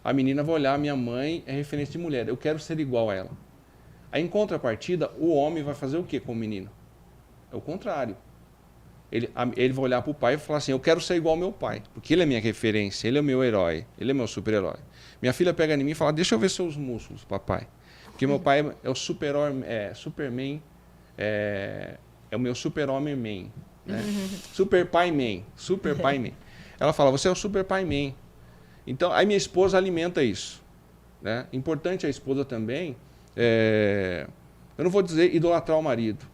A menina vai olhar, minha mãe é referência de mulher, eu quero ser igual a ela. Aí, em contrapartida, o homem vai fazer o quê com o menino? É o contrário. Ele vai olhar para o pai e falar assim, eu quero ser igual ao meu pai, porque ele é minha referência, ele é o meu herói, ele é meu super-herói. Minha filha pega em mim e fala, deixa eu ver seus músculos, papai. Porque meu pai é o Superman, é o meu super-homem-man. Né? Super pai-man, super pai-man. Ela fala, você é o super pai-man. Então, aí minha esposa alimenta isso. Né? Importante a esposa também, eu não vou dizer idolatrar o marido,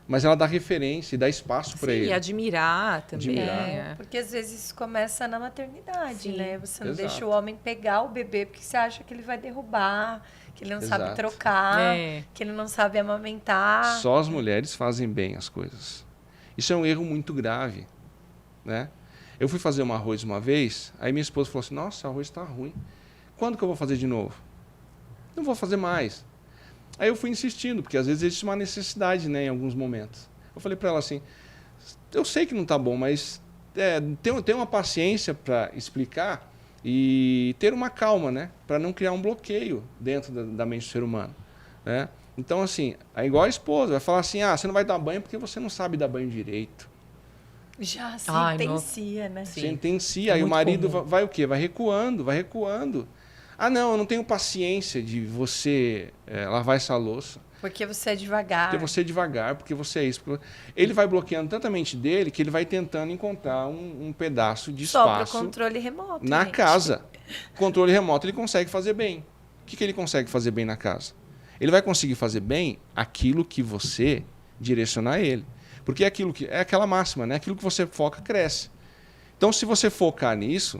mas ela dá referência e dá espaço para ele. E admirar também. Porque às vezes isso começa na maternidade, Sim. né? Você não Exato. deixa o homem pegar o bebê porque você acha que ele vai derrubar, que ele não sabe Exato. trocar, que ele não sabe amamentar. Só as mulheres fazem bem as coisas. Isso é um erro muito grave. Né? Eu fui fazer um arroz uma vez, aí minha esposa falou assim, nossa, o arroz está ruim. Quando que eu vou fazer de novo? Não vou fazer mais. Aí eu fui insistindo, porque às vezes existe uma necessidade, né, em alguns momentos. Eu falei para ela assim, eu sei que não está bom, mas tem uma paciência para explicar e ter uma calma, né, para não criar um bloqueio dentro da mente do ser humano. Né? Então, assim, é igual a esposa, vai falar assim, você não vai dar banho porque você não sabe dar banho direito. Já sentencia, né? Sentencia, aí o marido vai o quê? Vai recuando, vai recuando. Não, eu não tenho paciência de você lavar essa louça. Porque você é devagar. Porque você é devagar, porque você é isso. Ele vai bloqueando tanta a mente dele que ele vai tentando encontrar um pedaço de espaço. Só para o controle remoto. Na casa. Controle remoto ele consegue fazer bem. O que ele consegue fazer bem na casa? Ele vai conseguir fazer bem aquilo que você direcionar ele. Porque é aquela máxima, né? Aquilo que você foca, cresce. Então, se você focar nisso,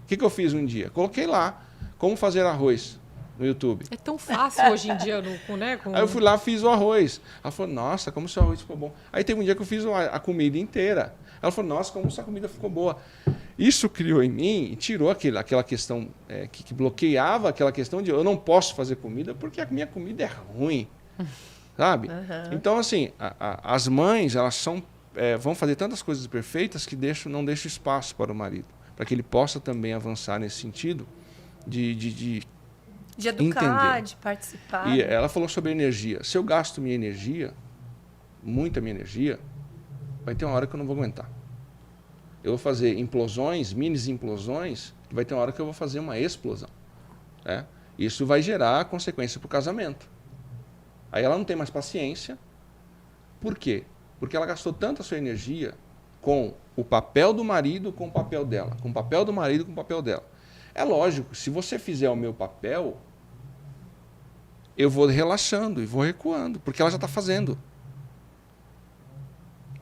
o que eu fiz um dia? Coloquei lá como fazer arroz no YouTube. É tão fácil hoje em dia, né? Aí eu fui lá, fiz o arroz. Ela falou, nossa, como seu arroz ficou bom. Aí teve um dia que eu fiz a comida inteira. Ela falou, nossa, como sua comida ficou boa. Isso criou em mim e tirou aquela questão que bloqueava aquela questão de eu não posso fazer comida porque a minha comida é ruim. Sabe? Então, assim, as mães, elas vão fazer tantas coisas perfeitas que não deixam espaço para o marido, para que ele possa também avançar nesse sentido de educar, entender. de participar. E ela falou sobre energia. Se eu gasto minha energia, muita minha energia, vai ter uma hora que eu não vou aguentar. Eu vou fazer implosões, mini implosões, que vai ter uma hora que eu vou fazer uma explosão. Né? Isso vai gerar consequência para o casamento. Aí ela não tem mais paciência. Por quê? Porque ela gastou tanta sua energia com o papel do marido com o papel dela, com o papel do marido com o papel dela. É lógico, se você fizer o meu papel, eu vou relaxando e vou recuando, porque ela já está fazendo.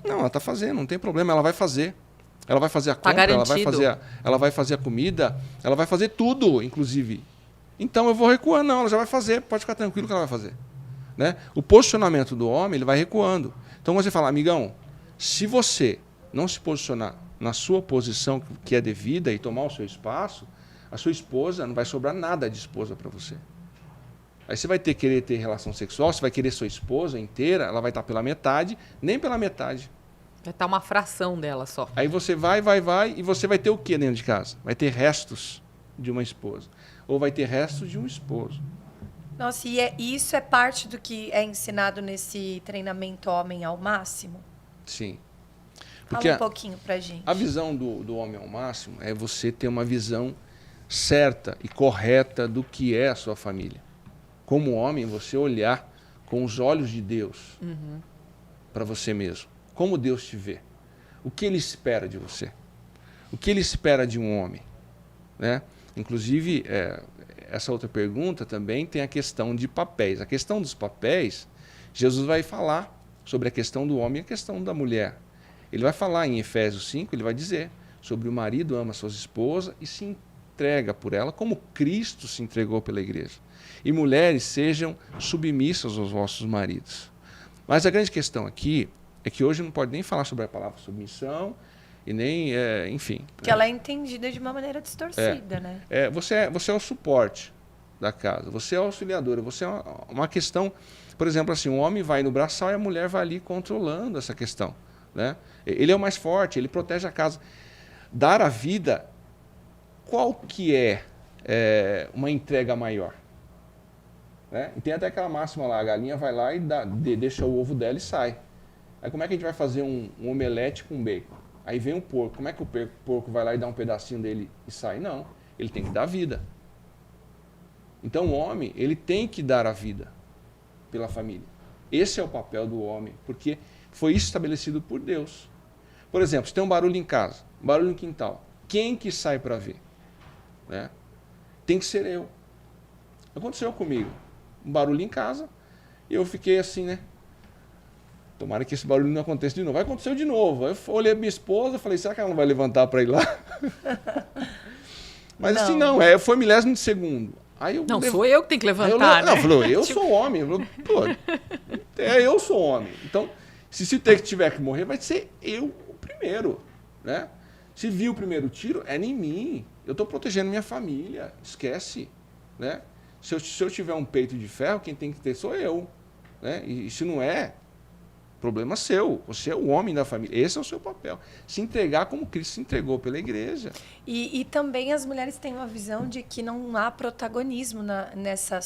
Não, ela está fazendo, não tem problema, ela vai fazer. Ela vai fazer a compra, ela vai fazer a comida, ela vai fazer tudo, inclusive. Então eu vou recuando, não, ela já vai fazer, pode ficar tranquilo que ela vai fazer. Né? O posicionamento do homem, ele vai recuando. Então você fala, amigão, se você não se posicionar na sua posição que é devida e tomar o seu espaço, a sua esposa não vai sobrar nada de esposa para você. Aí você vai querer ter relação sexual, você vai querer sua esposa inteira, ela vai estar pela metade, nem pela metade. Vai estar uma fração dela só. Aí você vai, e você vai ter o que dentro de casa? Vai ter restos de uma esposa. Ou vai ter restos de um esposo. Nossa, e isso é parte do que é ensinado nesse treinamento Homem ao Máximo? Sim. Porque fala um pouquinho pra gente. A visão do Homem ao Máximo é você ter uma visão certa e correta do que é a sua família. Como homem, você olhar com os olhos de Deus para você mesmo. Como Deus te vê. O que Ele espera de você. O que Ele espera de um homem. Né? Inclusive, essa outra pergunta também tem a questão de papéis. A questão dos papéis, Jesus vai falar sobre a questão do homem e a questão da mulher. Ele vai falar em Efésios 5, ele vai dizer, sobre o marido ama sua esposa e se entrega por ela, como Cristo se entregou pela igreja. E mulheres, sejam submissas aos vossos maridos. Mas a grande questão aqui é que hoje não pode nem falar sobre a palavra submissão e nem, enfim. Porque ela é entendida de uma maneira distorcida, né? Você é o suporte da casa, você é a auxiliadora, você é uma questão, por exemplo, assim, um homem vai no braçal e a mulher vai ali controlando essa questão, né? Ele é o mais forte, ele protege a casa. Dar a vida, qual que é uma entrega maior? Né? E tem até aquela máxima lá, a galinha vai lá e deixa o ovo dela e sai. Aí como é que a gente vai fazer um omelete com bacon? Aí vem o porco, como é que o porco vai lá e dá um pedacinho dele e sai? Não, ele tem que dar vida. Então o homem, ele tem que dar a vida pela família. Esse é o papel do homem, porque foi isso estabelecido por Deus. Por exemplo, se tem um barulho em casa, um barulho no quintal, quem que sai para ver? Né? Tem que ser eu. Aconteceu comigo. Um barulho em casa, e eu fiquei assim, né? Tomara que esse barulho não aconteça de novo. Vai acontecer de novo. Aí eu olhei a minha esposa e falei, será que ela não vai levantar para ir lá? Mas não. Assim, não, foi milésimo de segundo. Aí eu sou eu que tenho que levantar, né? Não, falou, eu sou homem. Eu sou homem. Então, se tiver que morrer, vai ser eu o primeiro, né? Se vir o primeiro tiro, é em mim. Eu estou protegendo minha família. Esquece, né? Se eu tiver um peito de ferro, quem tem que ter sou eu, né? E se não é, problema seu. Você é o homem da família. Esse é o seu papel. Se entregar como Cristo se entregou pela igreja. E também as mulheres têm uma visão de que não há protagonismo nessa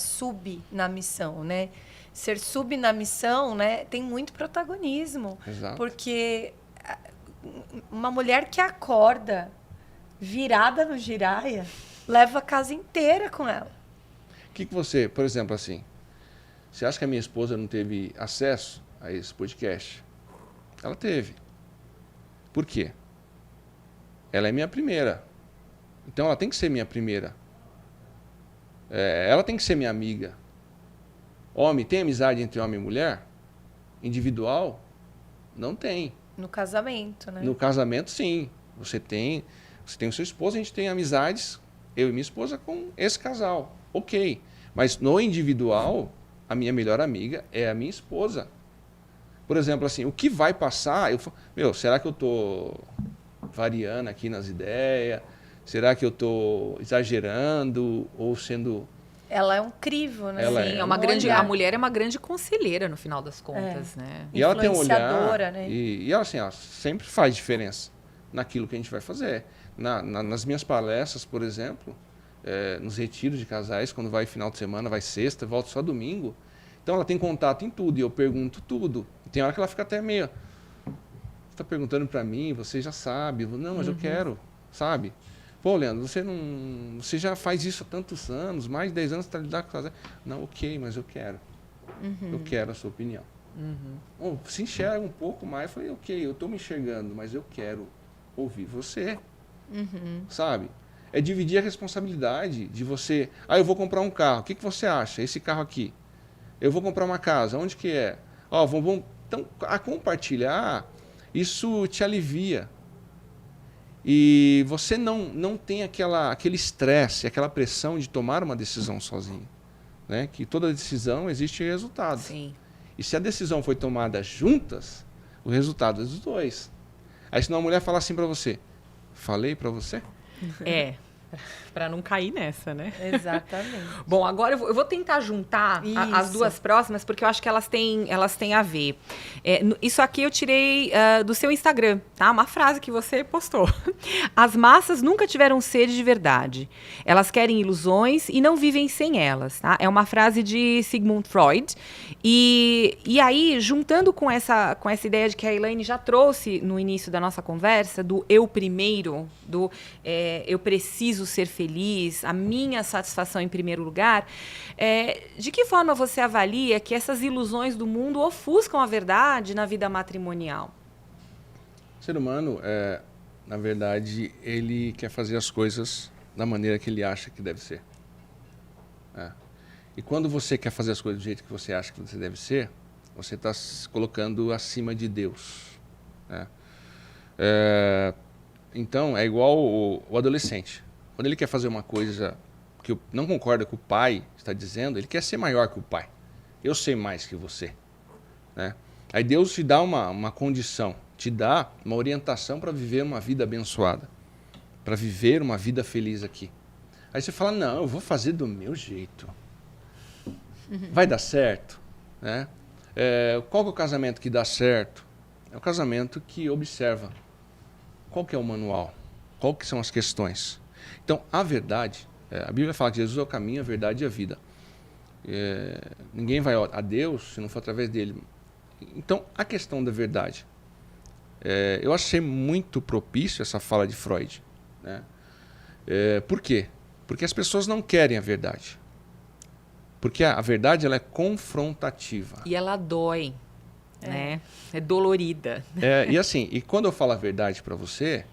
na missão, né? Ser sub na missão, né, tem muito protagonismo. Exato. Porque uma mulher que acorda virada no giraia leva a casa inteira com ela. O que você, por exemplo, assim, você acha que a minha esposa não teve acesso a esse podcast? Ela teve. Por quê? Ela é minha primeira. Então ela tem que ser minha primeira. Ela tem que ser minha amiga. Homem, tem amizade entre homem e mulher? Individual? Não tem. No casamento, né? No casamento, sim. Você tem o seu esposo, a gente tem amizades, eu e minha esposa, com esse casal. Ok. Mas no individual, a minha melhor amiga é a minha esposa. Por exemplo, assim, o que vai passar, será que eu estou variando aqui nas ideias? Será que eu estou exagerando ou sendo... Ela é um crivo, né? Sim, a mulher é uma grande conselheira, no final das contas, né? E ela tem um olhar, né? e ela, assim, ela sempre faz diferença naquilo que a gente vai fazer. Nas minhas palestras, por exemplo, nos retiros de casais, quando vai final de semana, vai sexta, volta só domingo. Então ela tem contato em tudo e eu pergunto tudo. Tem hora que ela fica até meio... Você está perguntando para mim, você já sabe. Não, mas eu quero, sabe? Pô, Leandro, você já faz isso há tantos anos, mais de 10 anos para lidar com casais. Não, ok, mas eu quero. Eu quero a sua opinião. Se enxerga um pouco mais. Eu falei, ok, eu estou me enxergando, mas eu quero ouvir você. Sabe? É dividir a responsabilidade de você... eu vou comprar um carro. O que você acha? Esse carro aqui. Eu vou comprar uma casa. Onde que é? Então, a compartilhar, isso te alivia. E você não tem aquele estresse, aquela pressão de tomar uma decisão sozinho. Né? Que toda decisão existe resultado. Sim. E se a decisão foi tomada juntas, o resultado é dos dois. Aí senão a mulher fala assim para você, falei para você? Para não cair nessa, né? Exatamente. Bom, agora eu vou tentar juntar as duas próximas, porque eu acho que elas têm a ver. Isso aqui eu tirei do seu Instagram, tá? Uma frase que você postou. As massas nunca tiveram sede de verdade. Elas querem ilusões e não vivem sem elas, tá? É uma frase de Sigmund Freud. E aí, juntando com essa ideia de que a Elaine já trouxe no início da nossa conversa, do eu primeiro, do eu preciso ser feliz, a minha satisfação em primeiro lugar, de que forma você avalia que essas ilusões do mundo ofuscam a verdade na vida matrimonial? O ser humano, na verdade, ele quer fazer as coisas da maneira que ele acha que deve ser. E quando você quer fazer as coisas do jeito que você acha que você deve ser, você está se colocando acima de Deus. Então, é igual o adolescente. Quando ele quer fazer uma coisa que não concorda com o pai está dizendo, ele quer ser maior que o pai. Eu sei mais que você. Né? Aí Deus te dá uma condição, te dá uma orientação para viver uma vida abençoada, para viver uma vida feliz aqui. Aí você fala, não, eu vou fazer do meu jeito. Vai dar certo. Né? Qual que é o casamento que dá certo? É o casamento que observa qual que é o manual, qual que são as questões. Então, a verdade, a Bíblia fala que Jesus é o caminho, a verdade e a vida. Ninguém vai a Deus se não for através dele. Então, a questão da verdade. Eu achei muito propício essa fala de Freud. Né? Por quê? Porque as pessoas não querem a verdade. Porque a verdade ela é confrontativa. E ela dói, né? É dolorida. E assim, e quando eu falo a verdade para você,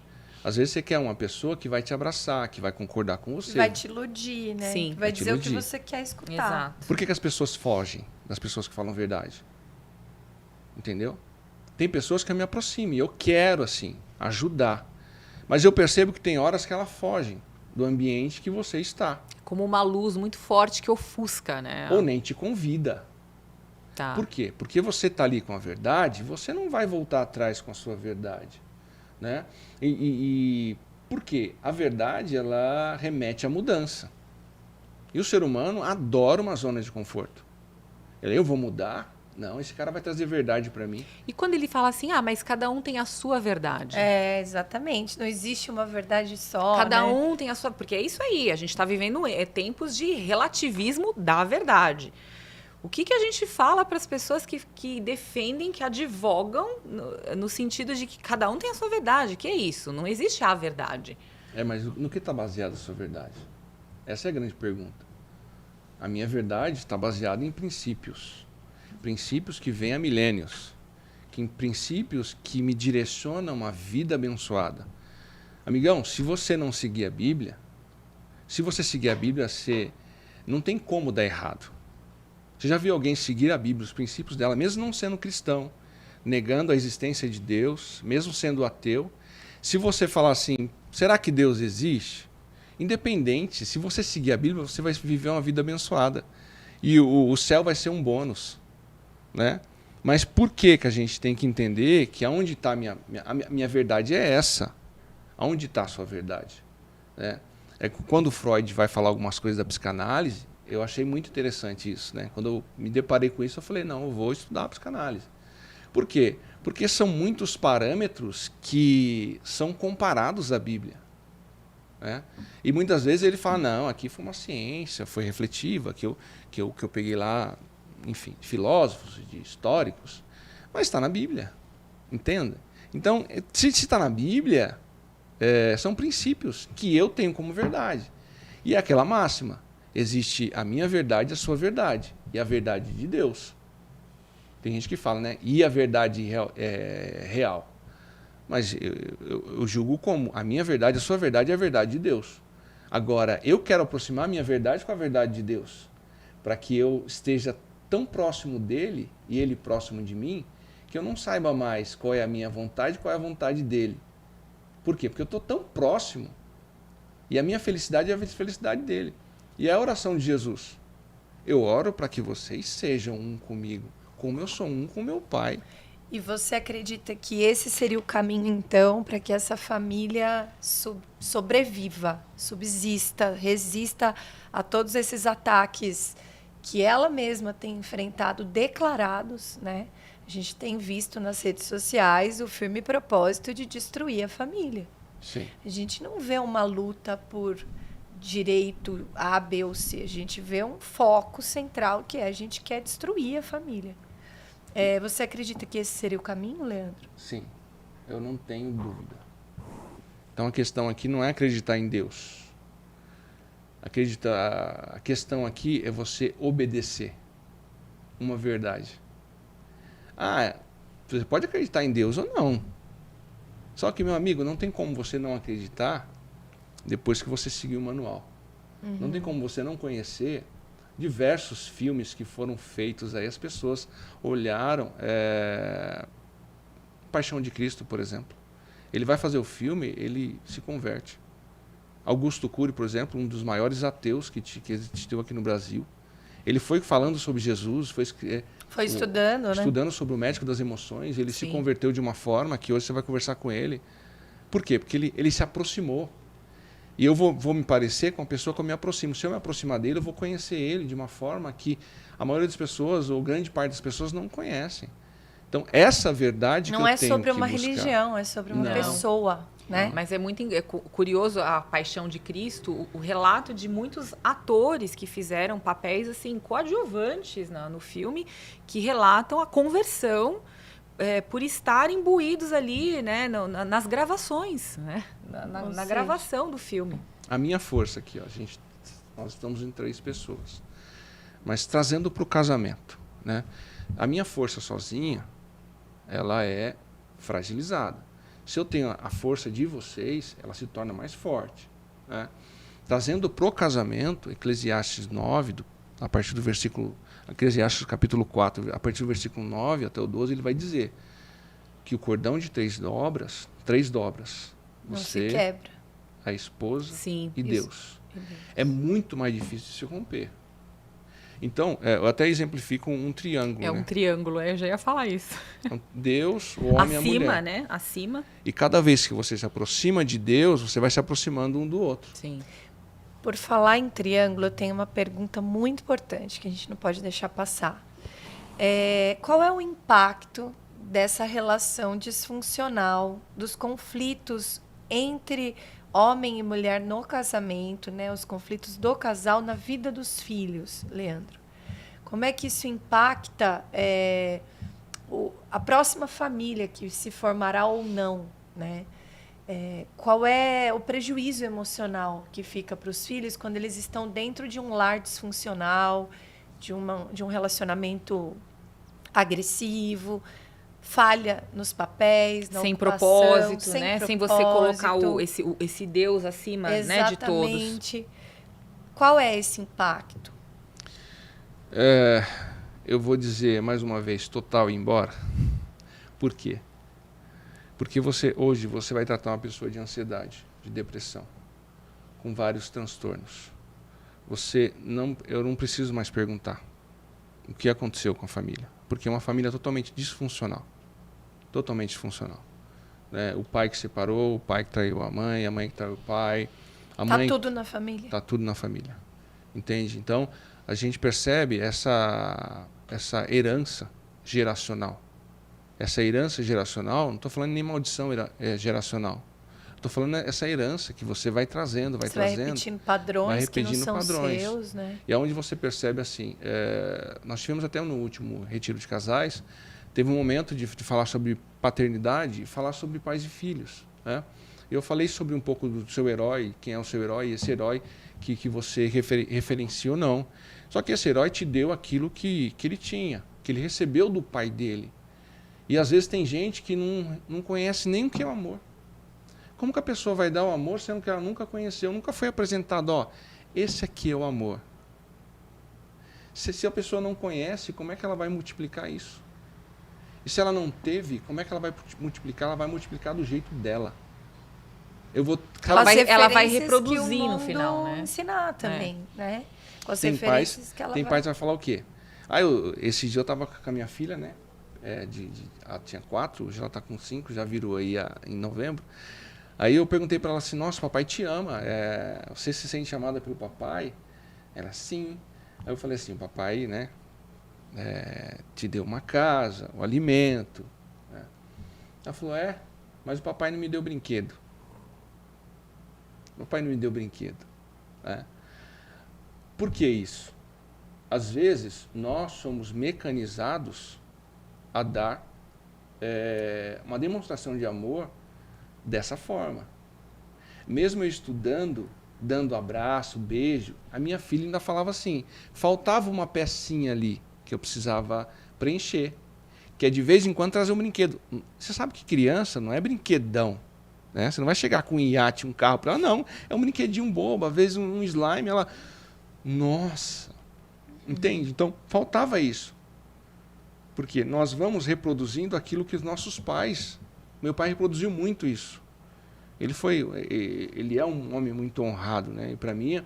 às vezes você quer uma pessoa que vai te abraçar, que vai concordar com você. Vai te iludir, né? Sim. Vai te dizer iludir. o que você quer escutar. Exato. Por que as pessoas fogem das pessoas que falam a verdade? Entendeu? Tem pessoas que eu me aproximo e eu quero, assim, ajudar. Mas eu percebo que tem horas que elas fogem do ambiente que você está. Como uma luz muito forte que ofusca, né? Ou nem te convida. Tá. Por quê? Porque você está ali com a verdade, você não vai voltar atrás com a sua verdade. Né? E por quê? A verdade ela remete à mudança. E o ser humano adora uma zona de conforto. Eu vou mudar? Não, esse cara vai trazer verdade para mim. E quando ele fala assim, mas cada um tem a sua verdade. Exatamente. Não existe uma verdade só. Cada né? um tem a sua... Porque é isso aí, a gente está vivendo tempos de relativismo da verdade. O que a gente fala para as pessoas que defendem, que advogam, no sentido de que cada um tem a sua verdade? Que é isso? Não existe a verdade. Mas no que está baseada a sua verdade? Essa é a grande pergunta. A minha verdade está baseada em princípios. Princípios que vêm há milênios. Princípios que me direcionam a uma vida abençoada. Amigão, se você não seguir a Bíblia, se você seguir a Bíblia, não tem como dar errado. Você já viu alguém seguir a Bíblia, os princípios dela, mesmo não sendo cristão, negando a existência de Deus, mesmo sendo ateu? Se você falar assim, será que Deus existe? Independente, se você seguir a Bíblia, você vai viver uma vida abençoada. E o céu vai ser um bônus. Né? Mas por que a gente tem que entender que aonde está a minha verdade é essa? Aonde está a sua verdade? Né? Quando Freud vai falar algumas coisas da psicanálise, eu achei muito interessante isso. Né? Quando eu me deparei com isso, eu falei, não, eu vou estudar a psicanálise. Por quê? Porque são muitos parâmetros que são comparados à Bíblia. Né? E muitas vezes ele fala, não, aqui foi uma ciência, foi refletiva, que eu peguei lá, enfim, de filósofos, de históricos, mas está na Bíblia, entenda? Então, se está na Bíblia, são princípios que eu tenho como verdade. E é aquela máxima, existe a minha verdade e a sua verdade, e a verdade de Deus. Tem gente que fala, né? E a verdade é real. Mas eu julgo como a minha verdade, a sua verdade é a verdade de Deus. Agora, eu quero aproximar a minha verdade com a verdade de Deus, para que eu esteja tão próximo dele e ele próximo de mim, que eu não saiba mais qual é a minha vontade e qual é a vontade dele. Por quê? Porque eu estou tão próximo e a minha felicidade é a felicidade dele. E é a oração de Jesus. Eu oro para que vocês sejam um comigo, como eu sou um com meu Pai. E você acredita que esse seria o caminho, então, para que essa família sobreviva, subsista, resista a todos esses ataques que ela mesma tem enfrentado, declarados, né? A gente tem visto nas redes sociais o firme propósito de destruir a família. Sim. A gente não vê uma luta por direito A, B ou C. A gente vê um foco central que é a gente quer destruir a família. Você acredita que esse seria o caminho, Leandro? Sim, eu não tenho dúvida. Então a questão aqui não é acreditar em Deus. A questão aqui é você obedecer uma verdade. Você pode acreditar em Deus ou não. Só que, meu amigo, não tem como você não acreditar depois que você seguir o manual. Uhum. Não tem como você não conhecer diversos filmes que foram feitos aí. As pessoas olharam Paixão de Cristo, por exemplo. Ele vai fazer o filme, ele se converte. Augusto Cury, por exemplo, um dos maiores ateus que existiu aqui no Brasil. Ele foi falando sobre Jesus, foi estudando, né? Estudando sobre o médico das emoções. Ele se Sim. converteu de uma forma que hoje você vai conversar com ele. Por quê? Porque ele se aproximou. E eu vou me parecer com a pessoa que eu me aproximo. Se eu me aproximar dele, eu vou conhecer ele de uma forma que a maioria das pessoas, ou grande parte das pessoas, não conhecem. Então, essa verdade que eu tenho que buscar. Não é sobre uma religião, é sobre uma pessoa, né? Mas é muito curioso a Paixão de Cristo, o relato de muitos atores que fizeram papéis assim coadjuvantes no filme, que relatam a conversão por estar imbuídos ali, né, nas gravações, né, na gravação do filme. A minha força aqui, ó, nós estamos em 3 pessoas, mas trazendo para o casamento, né? A minha força sozinha, ela é fragilizada. Se eu tenho a força de vocês, ela se torna mais forte, né? Trazendo para o casamento, Eclesiastes 9, a partir do versículo, Eclesiastes capítulo 4, a partir do versículo 9 até o 12, ele vai dizer que o cordão de 3 dobras, Não você, se quebra. a esposa Sim, e Deus. É muito mais difícil de se romper. Então, eu até exemplifico um triângulo. É um triângulo, eu já ia falar isso. Então, Deus, o homem e a mulher. Acima, né? Acima. E cada vez que você se aproxima de Deus, você vai se aproximando um do outro. Sim. Por falar em triângulo, eu tenho uma pergunta muito importante que a gente não pode deixar passar. Qual é o impacto dessa relação disfuncional, dos conflitos entre homem e mulher no casamento, né? Os conflitos do casal na vida dos filhos, Leandro? Como é que isso impacta a próxima família que se formará ou não, né? Qual é o prejuízo emocional que fica para os filhos quando eles estão dentro de um lar disfuncional, de um relacionamento agressivo, falha nos papéis, na sem ocupação, propósito, né? Sem você colocar propósito. esse Deus acima, né, de todos. Exatamente. Qual é esse impacto? Eu vou dizer mais uma vez, total e embora. Por quê? Porque hoje você vai tratar uma pessoa de ansiedade, de depressão, com vários transtornos. Eu não preciso mais perguntar o que aconteceu com a família, porque é uma família totalmente disfuncional. Totalmente disfuncional. Né? O pai que separou, o pai que traiu a mãe que traiu o pai. Está tudo na família. Está tudo na família. Entende? Então, a gente percebe essa herança geracional. Essa herança geracional, não estou falando nem maldição geracional. Estou falando essa herança que você vai trazendo, vai repetindo padrões que não são seus, né? E é onde você percebe assim, nós tivemos até no último retiro de casais, teve um momento de falar sobre paternidade e falar sobre pais e filhos, né? Eu falei sobre um pouco do seu herói, quem é o seu herói, esse herói que você referencia ou não. Só que esse herói te deu aquilo que ele tinha, que ele recebeu do pai dele. E às vezes tem gente que não conhece nem o que é o amor. Como que a pessoa vai dar o amor sendo que ela nunca conheceu, nunca foi apresentado, esse aqui é o amor. Se a pessoa não conhece, como é que ela vai multiplicar isso? E se ela não teve, como é que ela vai multiplicar? Ela vai multiplicar do jeito dela. Ela vai reproduzir no final, né? Ensinar também, né? Com as tem referências pais, que ela tem pais que vai falar o quê? Esse dia eu estava com a minha filha, né? Ela tinha 4, hoje ela está com 5, já virou aí em novembro. Aí eu perguntei para ela assim, nossa, papai te ama, você se sente amada pelo papai? Ela, sim. Aí eu falei assim, o papai, né, te deu uma casa, um alimento. Né? Ela falou, mas o papai não me deu brinquedo. O papai não me deu brinquedo. Né? Por que isso? Às vezes, nós somos mecanizados a dar uma demonstração de amor dessa forma. Mesmo eu estudando, dando abraço, beijo, a minha filha ainda falava assim, faltava uma pecinha ali que eu precisava preencher, que é de vez em quando trazer um brinquedo. Você sabe que criança não é brinquedão, né? Você não vai chegar com um iate, um carro para ela, não, é um brinquedinho bobo, às vezes um slime, ela, nossa, entende? Então, faltava isso. Porque nós vamos reproduzindo aquilo que os nossos pais, meu pai reproduziu muito isso. Ele é um homem muito honrado, né? E para mim,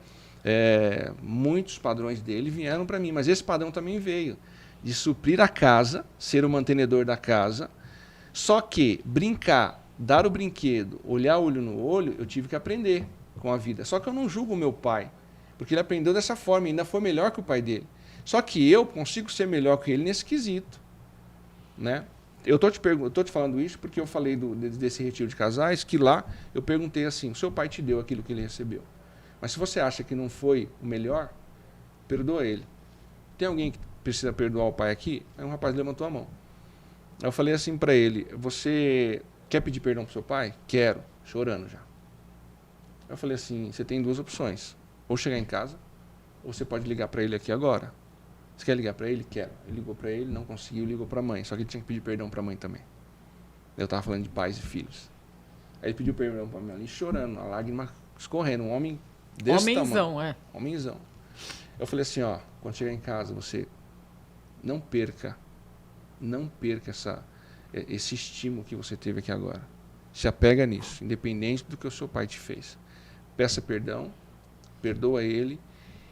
muitos padrões dele vieram para mim, mas esse padrão também veio de suprir a casa, ser o mantenedor da casa. Só que brincar, dar o brinquedo, olhar olho no olho, eu tive que aprender com a vida. Só que eu não julgo o meu pai, porque ele aprendeu dessa forma e ainda foi melhor que o pai dele. Só que eu consigo ser melhor que ele nesse quesito, né? Eu tô te falando isso porque eu falei desse retiro de casais, que lá eu perguntei assim, o seu pai te deu aquilo que ele recebeu. Mas se você acha que não foi o melhor, perdoa ele. Tem alguém que precisa perdoar o pai aqui? Aí um rapaz levantou a mão. Eu falei assim para ele, você quer pedir perdão pro seu pai? Quero, chorando já. Eu falei assim, você tem duas opções, ou chegar em casa, ou você pode ligar para ele aqui agora. Você quer ligar para ele? Quero. Ele ligou para ele, não conseguiu, ligou para a mãe. Só que ele tinha que pedir perdão para a mãe também. Eu estava falando de pais e filhos. Aí ele pediu perdão para a mãe ali, chorando, a lágrima escorrendo. Um homem desse tamanho. Homenzão. Eu falei assim, ó, quando chegar em casa, você não perca esse estímulo que você teve aqui agora. Se apega nisso, independente do que o seu pai te fez. Peça perdão, perdoa ele.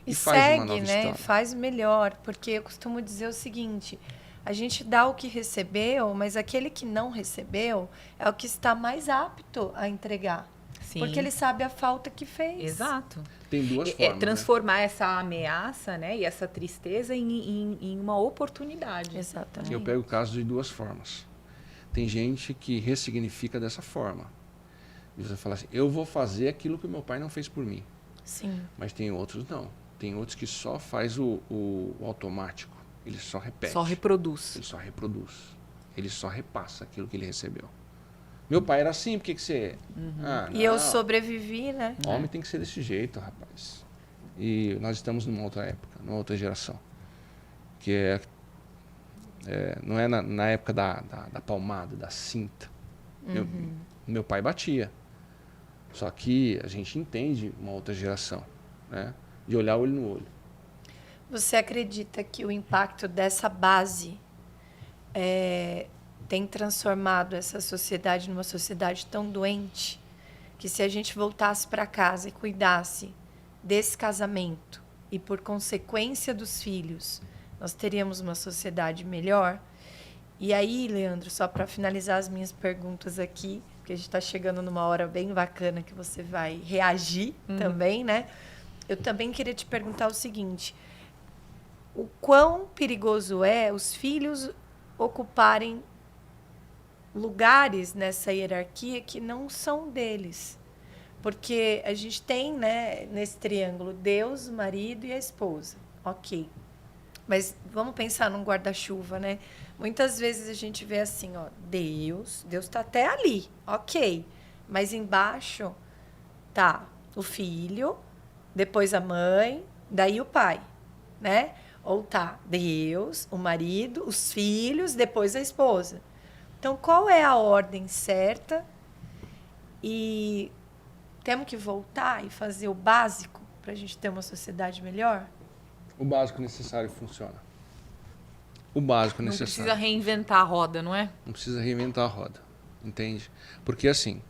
E faz segue, uma nova né? história. Faz melhor, porque eu costumo dizer o seguinte, a gente dá o que recebeu, mas aquele que não recebeu é o que está mais apto a entregar. Sim. Porque ele sabe a falta que fez. Exato. Tem duas formas. Transformar essa ameaça, né, e essa tristeza em uma oportunidade. Exatamente. Eu pego o caso de duas formas. Tem gente que ressignifica dessa forma. E você fala assim, eu vou fazer aquilo que o meu pai não fez por mim. Sim. Mas tem outros não. Tem outros que só faz o automático. Ele só repete. Só reproduz. Ele só reproduz. Ele só repassa aquilo que ele recebeu. Meu pai era assim, por que você... E eu sobrevivi, né? Homem tem que ser desse jeito, rapaz. E nós estamos numa outra época, numa outra geração. Que não é na época da palmada, da cinta. Meu pai batia. Só que a gente entende uma outra geração, né? De olhar olho no olho. Você acredita que o impacto dessa base tem transformado essa sociedade numa sociedade tão doente que se a gente voltasse para casa e cuidasse desse casamento e, por consequência dos filhos, nós teríamos uma sociedade melhor? E aí, Leandro, só para finalizar as minhas perguntas aqui, porque a gente está chegando numa hora bem bacana que você vai reagir também, né? Eu também queria te perguntar o seguinte, o quão perigoso é os filhos ocuparem lugares nessa hierarquia que não são deles? Porque a gente tem, né, nesse triângulo, Deus, o marido e a esposa. Ok. Mas vamos pensar num guarda-chuva, né? Muitas vezes a gente vê assim, ó, Deus está até ali, ok. Mas embaixo tá o filho, depois a mãe, daí o pai, né? Ou tá Deus, o marido, os filhos, depois a esposa. Então, qual é a ordem certa? E temos que voltar e fazer o básico para a gente ter uma sociedade melhor? O básico necessário funciona. O básico Não necessário. precisa reinventar a roda, não é? Não precisa reinventar a roda, entende? Porque assim,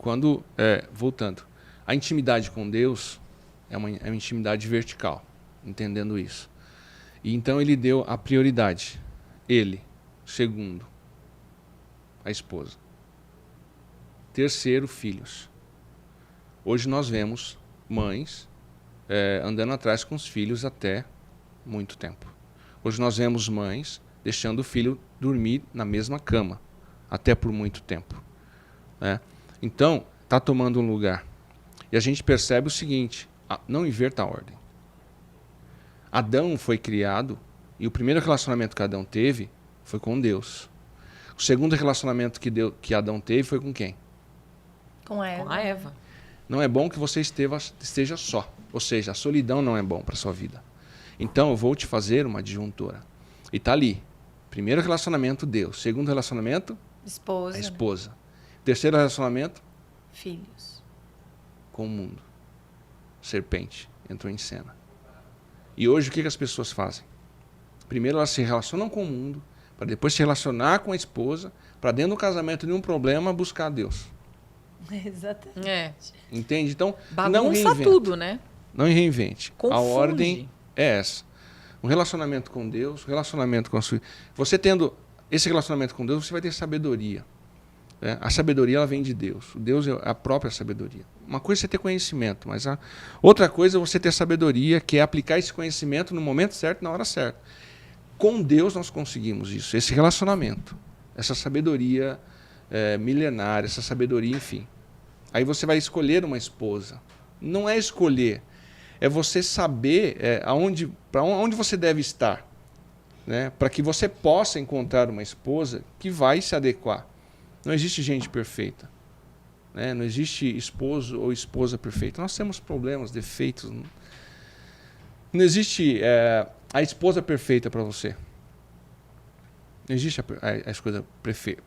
voltando, a intimidade com Deus é uma intimidade vertical, entendendo isso. E então ele deu a prioridade. Ele, segundo, a esposa. Terceiro, filhos. Hoje nós vemos mães andando atrás com os filhos até muito tempo. Hoje nós vemos mães deixando o filho dormir na mesma cama, até por muito tempo. Né? Então, está tomando um lugar. E a gente percebe o seguinte, não inverta a ordem. Adão foi criado, e o primeiro relacionamento que Adão teve foi com Deus. O segundo relacionamento que Adão teve foi com quem? Com Eva. Com a Eva. Não é bom que você esteja só. Ou seja, a solidão não é bom para a sua vida. Então, eu vou te fazer uma adjuntora. E está ali. Primeiro relacionamento, Deus. Segundo relacionamento, Esposa. a esposa. Terceiro relacionamento, Filhos. com o mundo. Serpente entrou em cena. E hoje o que as pessoas fazem? Primeiro elas se relacionam com o mundo, para depois se relacionar com a esposa, para dentro do casamento, nenhum problema, buscar Deus. Exatamente. Entende? Então, não Bagunça reinvente. tudo, né? Não reinvente. Confunde. A ordem é essa. Um relacionamento com Deus, um relacionamento com a sua... Você tendo esse relacionamento com Deus, você vai ter sabedoria. Né? A sabedoria, ela vem de Deus. Deus é a própria sabedoria. Uma coisa é você ter conhecimento, mas outra coisa é você ter sabedoria, que é aplicar esse conhecimento no momento certo, na hora certa. Com Deus nós conseguimos isso, esse relacionamento, essa sabedoria milenária, essa sabedoria, enfim. Aí você vai escolher uma esposa. Não é escolher, é você saber para onde você deve estar, né? Para que você possa encontrar uma esposa que vai se adequar. Não existe gente perfeita, né? Não existe esposo ou esposa perfeita. Nós temos problemas, defeitos. Não existe a esposa perfeita para você. Não existe a esposa perfeita.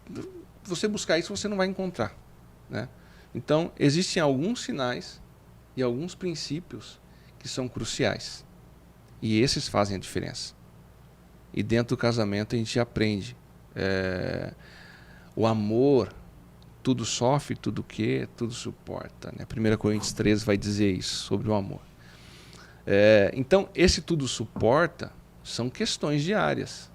Você buscar isso, você não vai encontrar, né? Então, existem alguns sinais e alguns princípios que são cruciais. E esses fazem a diferença. E dentro do casamento a gente aprende. O amor, tudo sofre, tudo quer, tudo suporta. Né? 1 Coríntios 13 vai dizer isso, sobre o amor. Então, esse tudo suporta são questões diárias.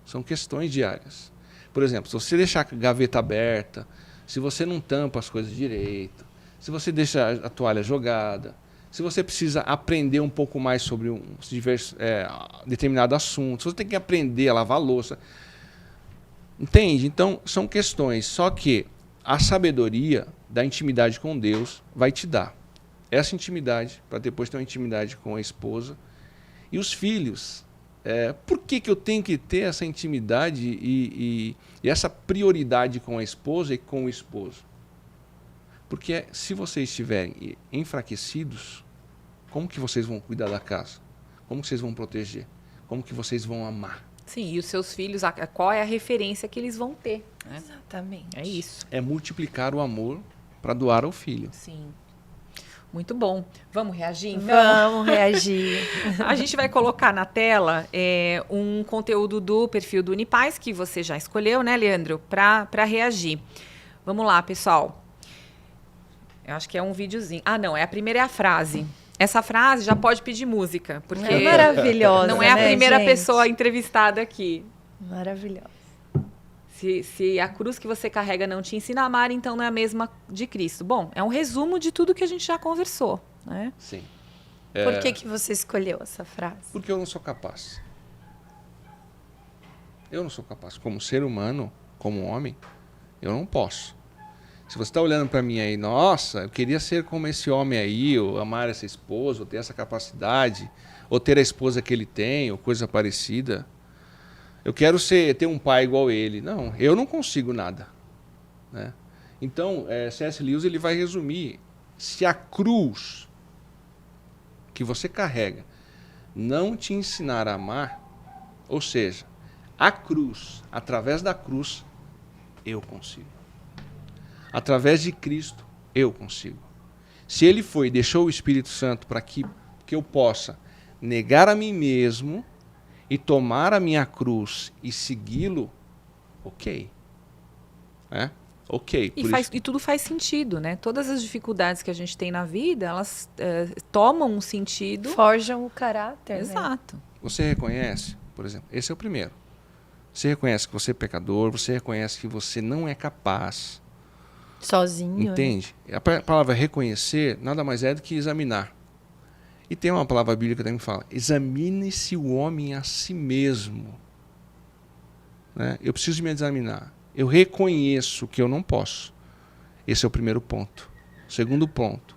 São questões diárias. Por exemplo, se você deixar a gaveta aberta, se você não tampa as coisas direito, se você deixa a toalha jogada, se você precisa aprender um pouco mais sobre determinado assunto, se você tem que aprender a lavar a louça. Entende? Então, são questões. Só que a sabedoria da intimidade com Deus vai te dar essa intimidade, para depois ter uma intimidade com a esposa. E os filhos, por que eu tenho que ter essa intimidade e essa prioridade com a esposa e com o esposo? Porque se vocês estiverem enfraquecidos, como que vocês vão cuidar da casa? Como que vocês vão proteger? Como que vocês vão amar? Sim, e os seus filhos, qual é a referência que eles vão ter? Né? Exatamente. É isso. É multiplicar o amor para doar ao filho. Sim. Muito bom. Vamos reagir, então? Vamos reagir. A gente vai colocar na tela um conteúdo do perfil do Unipaz, que você já escolheu, né, Leandro? Para reagir. Vamos lá, pessoal. Eu acho que é um videozinho. Ah, não. A primeira é a frase. Essa frase já pode pedir música, porque é maravilhosa. Não é a primeira gente? pessoa entrevistada aqui. Maravilhosa. Se a cruz que você carrega não te ensina a amar, então não é a mesma de Cristo. Bom, é um resumo de tudo que a gente já conversou, né? Sim. Por que você escolheu essa frase? Porque eu não sou capaz. Eu não sou capaz. Como ser humano, como homem, eu não posso. Se você está olhando para mim aí, nossa, eu queria ser como esse homem aí, ou amar essa esposa, ou ter essa capacidade, ou ter a esposa que ele tem, ou coisa parecida. Eu quero ter um pai igual ele. Não, eu não consigo nada. Né? Então, C.S. Lewis ele vai resumir. Se a cruz que você carrega não te ensinar a amar, ou seja, a cruz, através da cruz, eu consigo. Através de Cristo, eu consigo. Se ele foi e deixou o Espírito Santo para que eu possa negar a mim mesmo e tomar a minha cruz e segui-lo, ok. Ok. E tudo faz sentido, né? Todas as dificuldades que a gente tem na vida, elas tomam um sentido. Forjam o caráter. Exato. Né? Você reconhece, por exemplo, esse é o primeiro. Você reconhece que você é pecador, você reconhece que você não é capaz. Sozinho. Entende? Né? A palavra reconhecer nada mais é do que examinar. E tem uma palavra bíblica também que fala: examine-se o homem a si mesmo. Né? Eu preciso me examinar. Eu reconheço que eu não posso. Esse é o primeiro ponto. O segundo ponto: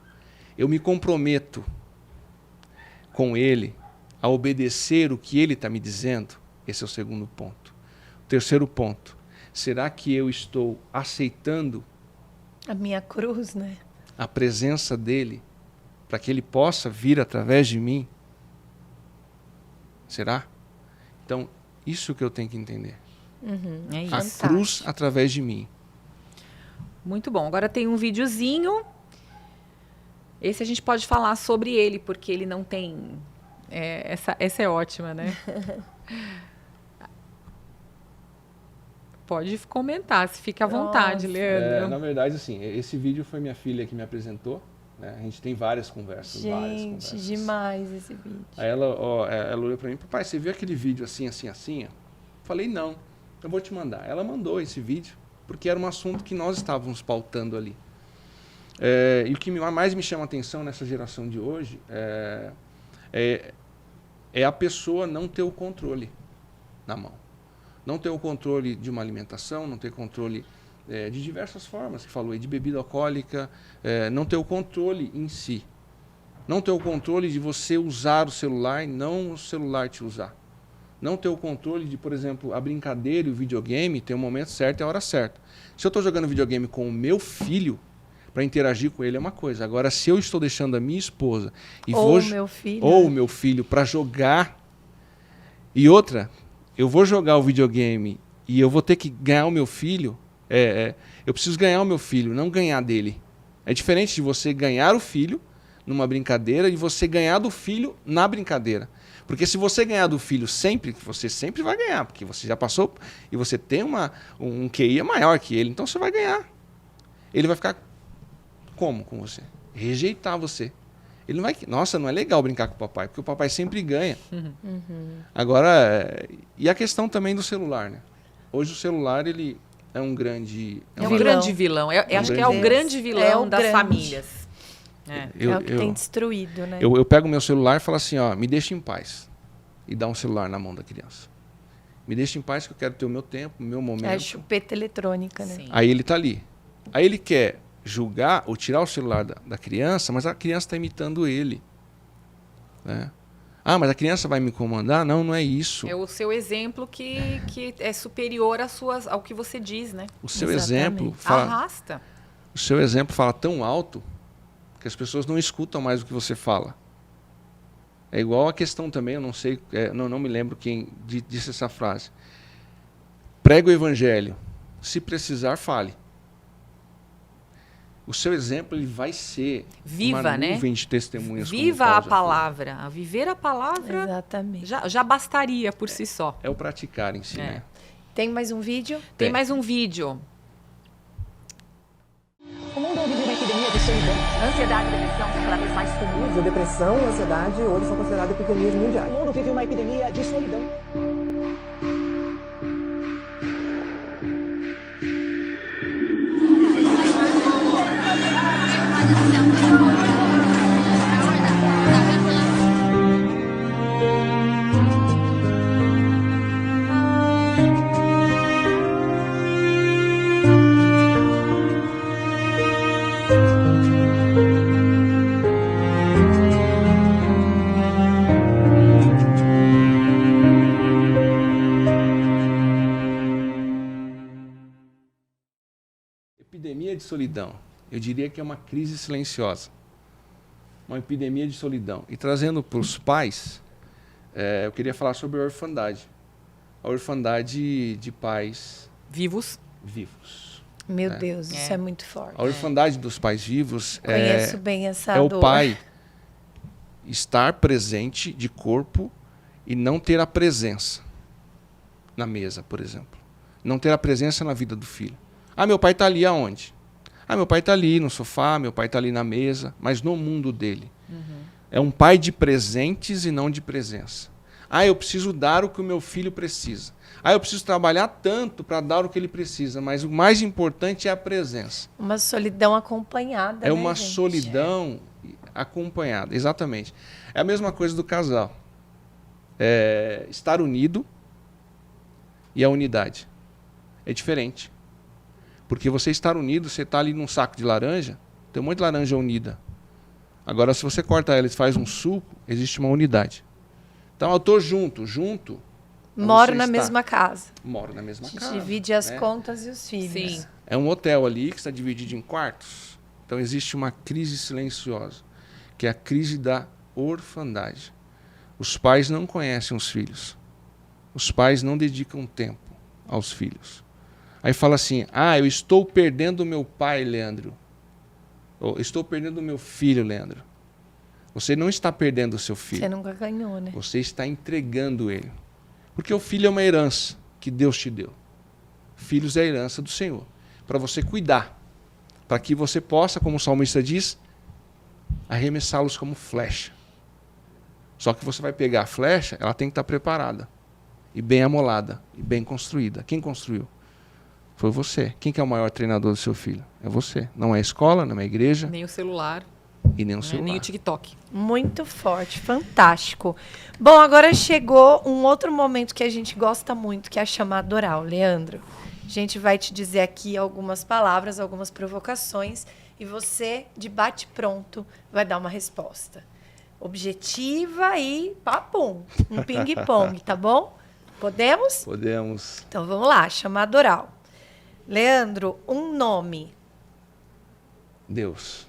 eu me comprometo com ele a obedecer o que ele está me dizendo. Esse é o segundo ponto. O terceiro ponto: será que eu estou aceitando a minha cruz, né? A presença dele, para que ele possa vir através de mim? Será? Então, isso que eu tenho que entender. É isso. A cruz através de mim. Muito bom. Agora tem um videozinho. Esse a gente pode falar sobre ele, porque ele não tem... essa é ótima, né? Pode comentar, se fica à vontade, Leandro. Na verdade, assim, esse vídeo foi minha filha que me apresentou. Né? A gente tem várias conversas. Gente, demais esse vídeo. Aí ela olhou pra mim, papai, você viu aquele vídeo assim, assim, assim? Eu falei, não, eu vou te mandar. Ela mandou esse vídeo, porque era um assunto que nós estávamos pautando ali. E o que mais me chama a atenção nessa geração de hoje é a pessoa não ter o controle na mão. Não ter o controle de uma alimentação, não ter controle de diversas formas, que falou aí, de bebida alcoólica, não ter o controle em si. Não ter o controle de você usar o celular e não o celular te usar. Não ter o controle de, por exemplo, a brincadeira e o videogame tem o momento certo e a hora certa. Se eu estou jogando videogame com o meu filho, para interagir com ele é uma coisa. Agora, se eu estou deixando a minha esposa ou o meu filho para jogar, e outra, eu vou jogar o videogame e eu vou ter que ganhar o meu filho, eu preciso ganhar o meu filho, não ganhar dele. É diferente de você ganhar o filho numa brincadeira e você ganhar do filho na brincadeira. Porque se você ganhar do filho sempre, você sempre vai ganhar, porque você já passou e você tem um QI maior que ele, então você vai ganhar. Ele vai ficar como com você? Rejeitar você. Ele não vai... Nossa, não é legal brincar com o papai, porque o papai sempre ganha. Agora, e a questão também do celular, né? Hoje o celular, ele é um grande... um grande vilão. Acho que é o grande vilão das famílias. É o que tem destruído, né? Eu pego meu celular e falo assim, ó, me deixa em paz. E dá um celular na mão da criança. Me deixa em paz que eu quero ter o meu tempo, o meu momento. É a chupeta eletrônica, né? Sim. Aí ele tá ali. Aí ele quer julgar ou tirar o celular da criança, mas a criança está imitando ele. Né? Ah, mas a criança vai me comandar? Não, não é isso. É o seu exemplo que é superior ao que você diz, né? O seu exemplo fala, arrasta. O seu exemplo fala tão alto que as pessoas não escutam mais o que você fala. É igual a questão também, eu não sei, não me lembro quem disse essa frase. Prega o evangelho. Se precisar, fale. O seu exemplo ele vai ser uma nuvem de testemunhas. Viva a palavra. A viver a palavra exatamente. Já bastaria por si só. É o praticar em si, né? Tem mais um vídeo? Tem mais um vídeo. O mundo vive uma epidemia de solidão. Ansiedade e depressão são cada vez mais comuns. A depressão e a ansiedade hoje são consideradas epidemias mundiais. O mundo vive uma epidemia de solidão. Epidemia de solidão. Eu diria que é uma crise silenciosa. Uma epidemia de solidão. E trazendo para os pais, eu queria falar sobre a orfandade. A orfandade de pais vivos. Meu Deus, isso é muito forte. A orfandade dos pais vivos Conheço bem essa dor. O pai estar presente de corpo e não ter a presença na mesa, por exemplo. Não ter a presença na vida do filho. Ah, meu pai está ali aonde? Ah, meu pai está ali no sofá, meu pai está ali na mesa, mas no mundo dele. É um pai de presentes e não de presença. Ah, eu preciso dar o que o meu filho precisa. Ah, eu preciso trabalhar tanto para dar o que ele precisa, mas o mais importante é a presença. Uma solidão acompanhada, É né, uma gente? solidão acompanhada, exatamente. É a mesma coisa do casal. Estar unido e a unidade. É diferente. Porque você estar unido, você está ali num saco de laranja, tem um monte de laranja unida. Agora, se você corta ela e faz um suco, existe uma unidade. Então, eu estou junto. Moro na mesma casa. Moro na mesma casa. Divide as contas e os filhos. Sim. É um hotel ali que está dividido em quartos. Então, existe uma crise silenciosa, que é a crise da orfandade. Os pais não conhecem os filhos. Os pais não dedicam tempo aos filhos. Aí fala assim, eu estou perdendo o meu pai, Leandro. Ou estou perdendo o meu filho, Leandro. Você não está perdendo o seu filho. Você nunca ganhou, né? Você está entregando ele. Porque o filho é uma herança que Deus te deu. Filhos é a herança do Senhor. Para você cuidar. Para que você possa, como o salmista diz, arremessá-los como flecha. Só que você vai pegar a flecha, ela tem que estar preparada. E bem amolada. E bem construída. Quem construiu? Foi você. Quem que é o maior treinador do seu filho? É você. Não é a escola, não é a igreja. Nem o celular. E nem o celular. Nem o TikTok. Muito forte, fantástico. Bom, agora chegou um outro momento que a gente gosta muito, que é a chamada oral. Leandro, a gente vai te dizer aqui algumas palavras, algumas provocações, e você, de bate-pronto, vai dar uma resposta. Objetiva e papum. Um ping-pong, tá bom? Podemos? Podemos. Então vamos lá, chamada oral. Leandro, um nome. Deus.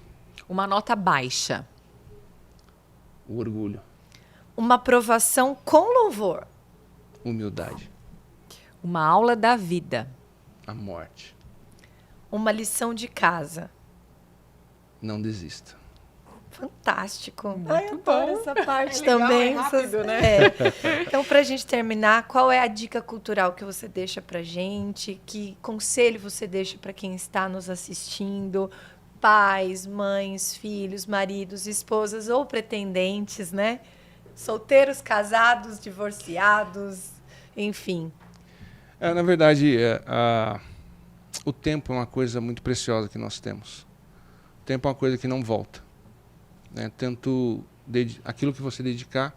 Uma nota baixa. O orgulho. Uma aprovação com louvor. Humildade. Uma aula da vida. A morte. Uma lição de casa. Não desista. Fantástico. Muito Ai, adoro bom. essa parte É legal, também. é rápido, né? É. Então, para a gente terminar, qual é a dica cultural que você deixa para gente? Que conselho você deixa para quem está nos assistindo? Pais, mães, filhos, maridos, esposas ou pretendentes, né? Solteiros, casados, divorciados, enfim. Na verdade, o tempo é uma coisa muito preciosa que nós temos. O tempo é uma coisa que não volta. Né? Tanto aquilo que você dedicar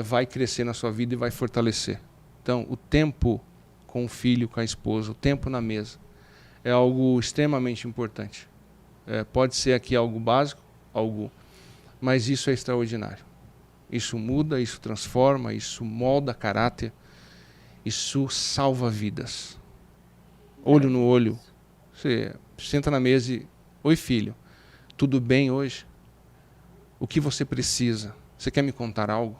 vai crescer na sua vida e vai fortalecer. Então, o tempo com o filho, com a esposa, o tempo na mesa, é algo extremamente importante. Pode ser aqui algo básico, mas isso é extraordinário. Isso muda, isso transforma, isso molda caráter, isso salva vidas. Olho no olho. Você senta na mesa e... Oi, filho, tudo bem hoje? O que você precisa? Você quer me contar algo?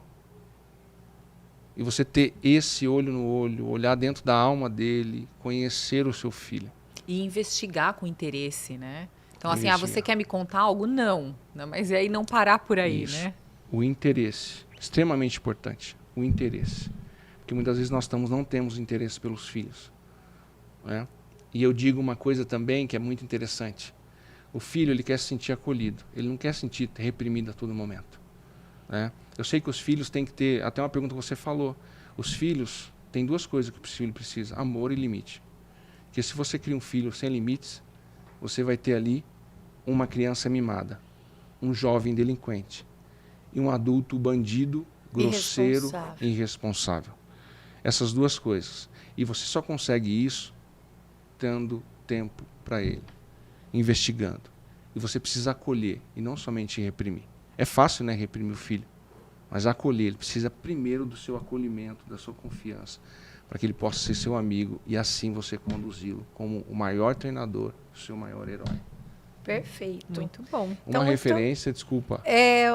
E você ter esse olho no olho, olhar dentro da alma dele, conhecer o seu filho. E investigar com interesse, né? Então, assim, Investigar. você quer me contar algo? Não. Mas aí não parar por aí, Isso. né? O interesse, extremamente importante, o interesse. Porque muitas vezes nós não temos interesse pelos filhos. Né? E eu digo uma coisa também que é muito interessante. O filho, ele quer se sentir acolhido, ele não quer se sentir reprimido a todo momento. Né? Eu sei que os filhos têm que ter, até uma pergunta que você falou, os filhos têm duas coisas que o filho precisa, amor e limite. Porque se você cria um filho sem limites, você vai ter ali uma criança mimada, um jovem delinquente e um adulto bandido, grosseiro e irresponsável. Essas duas coisas. E você só consegue isso dando tempo para ele, investigando. E você precisa acolher e não somente reprimir. É fácil, né, reprimir o filho, mas acolher. Ele precisa primeiro do seu acolhimento, da sua confiança, para que ele possa ser seu amigo e assim você conduzi-lo como o maior treinador, o seu maior herói. Perfeito. Muito bom. Uma referência, desculpa. É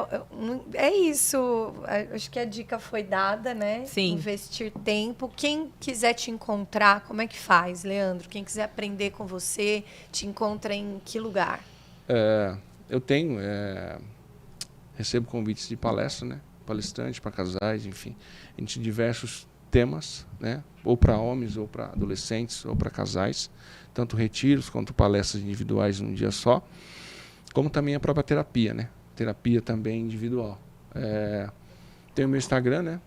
isso. Acho que a dica foi dada, né? Sim. Investir tempo. Quem quiser te encontrar, como é que faz, Leandro? Quem quiser aprender com você, te encontra em que lugar? Eu tenho, recebo convites de palestra, né? Palestrante para casais, enfim, entre diversos temas, né? Ou para homens, ou para adolescentes, ou para casais, tanto retiros quanto palestras individuais num dia só, como também a própria terapia, né? Terapia também individual. Tem o meu Instagram, né?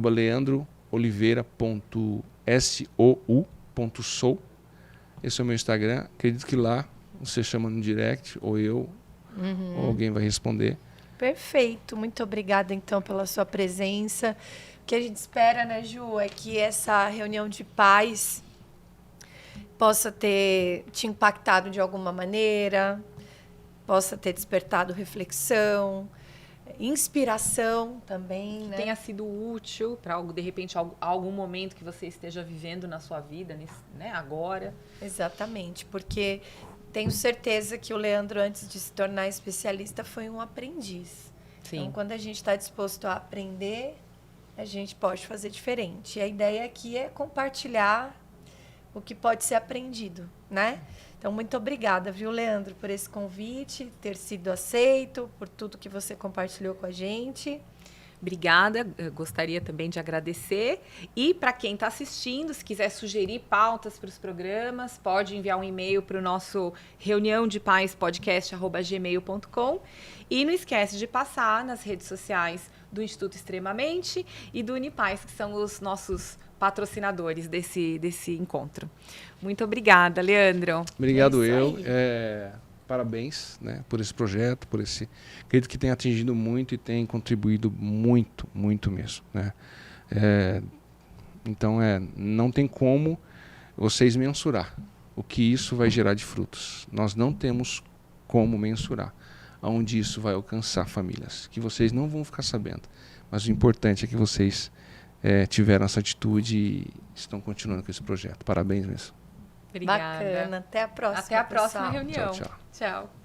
@leandrooliveira.sou.sou. Esse é o meu Instagram. Acredito que lá você chama no direct, ou eu, ou alguém vai responder. Perfeito. Muito obrigada, então, pela sua presença. O que a gente espera, né, Ju, é que essa reunião de pais possa ter te impactado de alguma maneira, possa ter despertado reflexão, inspiração também, né? Tenha sido útil para algo, de repente, algum momento que você esteja vivendo na sua vida, né, agora. Exatamente, porque tenho certeza que o Leandro, antes de se tornar especialista, foi um aprendiz. Sim. Então, quando a gente está disposto a aprender, a gente pode fazer diferente. E a ideia aqui é compartilhar o que pode ser aprendido, né? Então, muito obrigada, viu, Leandro, por esse convite, ter sido aceito, por tudo que você compartilhou com a gente. Obrigada, eu gostaria também de agradecer. E para quem está assistindo, se quiser sugerir pautas para os programas, pode enviar um e-mail para o nosso reuniãodepaispodcast@gmail.com. E não esquece de passar nas redes sociais do Instituto Extremamente e do Unipais, que são os nossos patrocinadores desse encontro. Muito obrigada, Leandro. Obrigado É isso eu. aí. Parabéns, né, por esse projeto, por esse... Acredito que tem atingido muito e tem contribuído muito, muito mesmo, né? Então, não tem como vocês mensurar o que isso vai gerar de frutos. Nós não temos como mensurar aonde isso vai alcançar famílias, que vocês não vão ficar sabendo. Mas o importante é que vocês tiveram essa atitude e estão continuando com esse projeto. Parabéns mesmo. Obrigada. Bacana. Até a próxima. Até a próxima pessoal. reunião. Tchau, tchau. Tchau.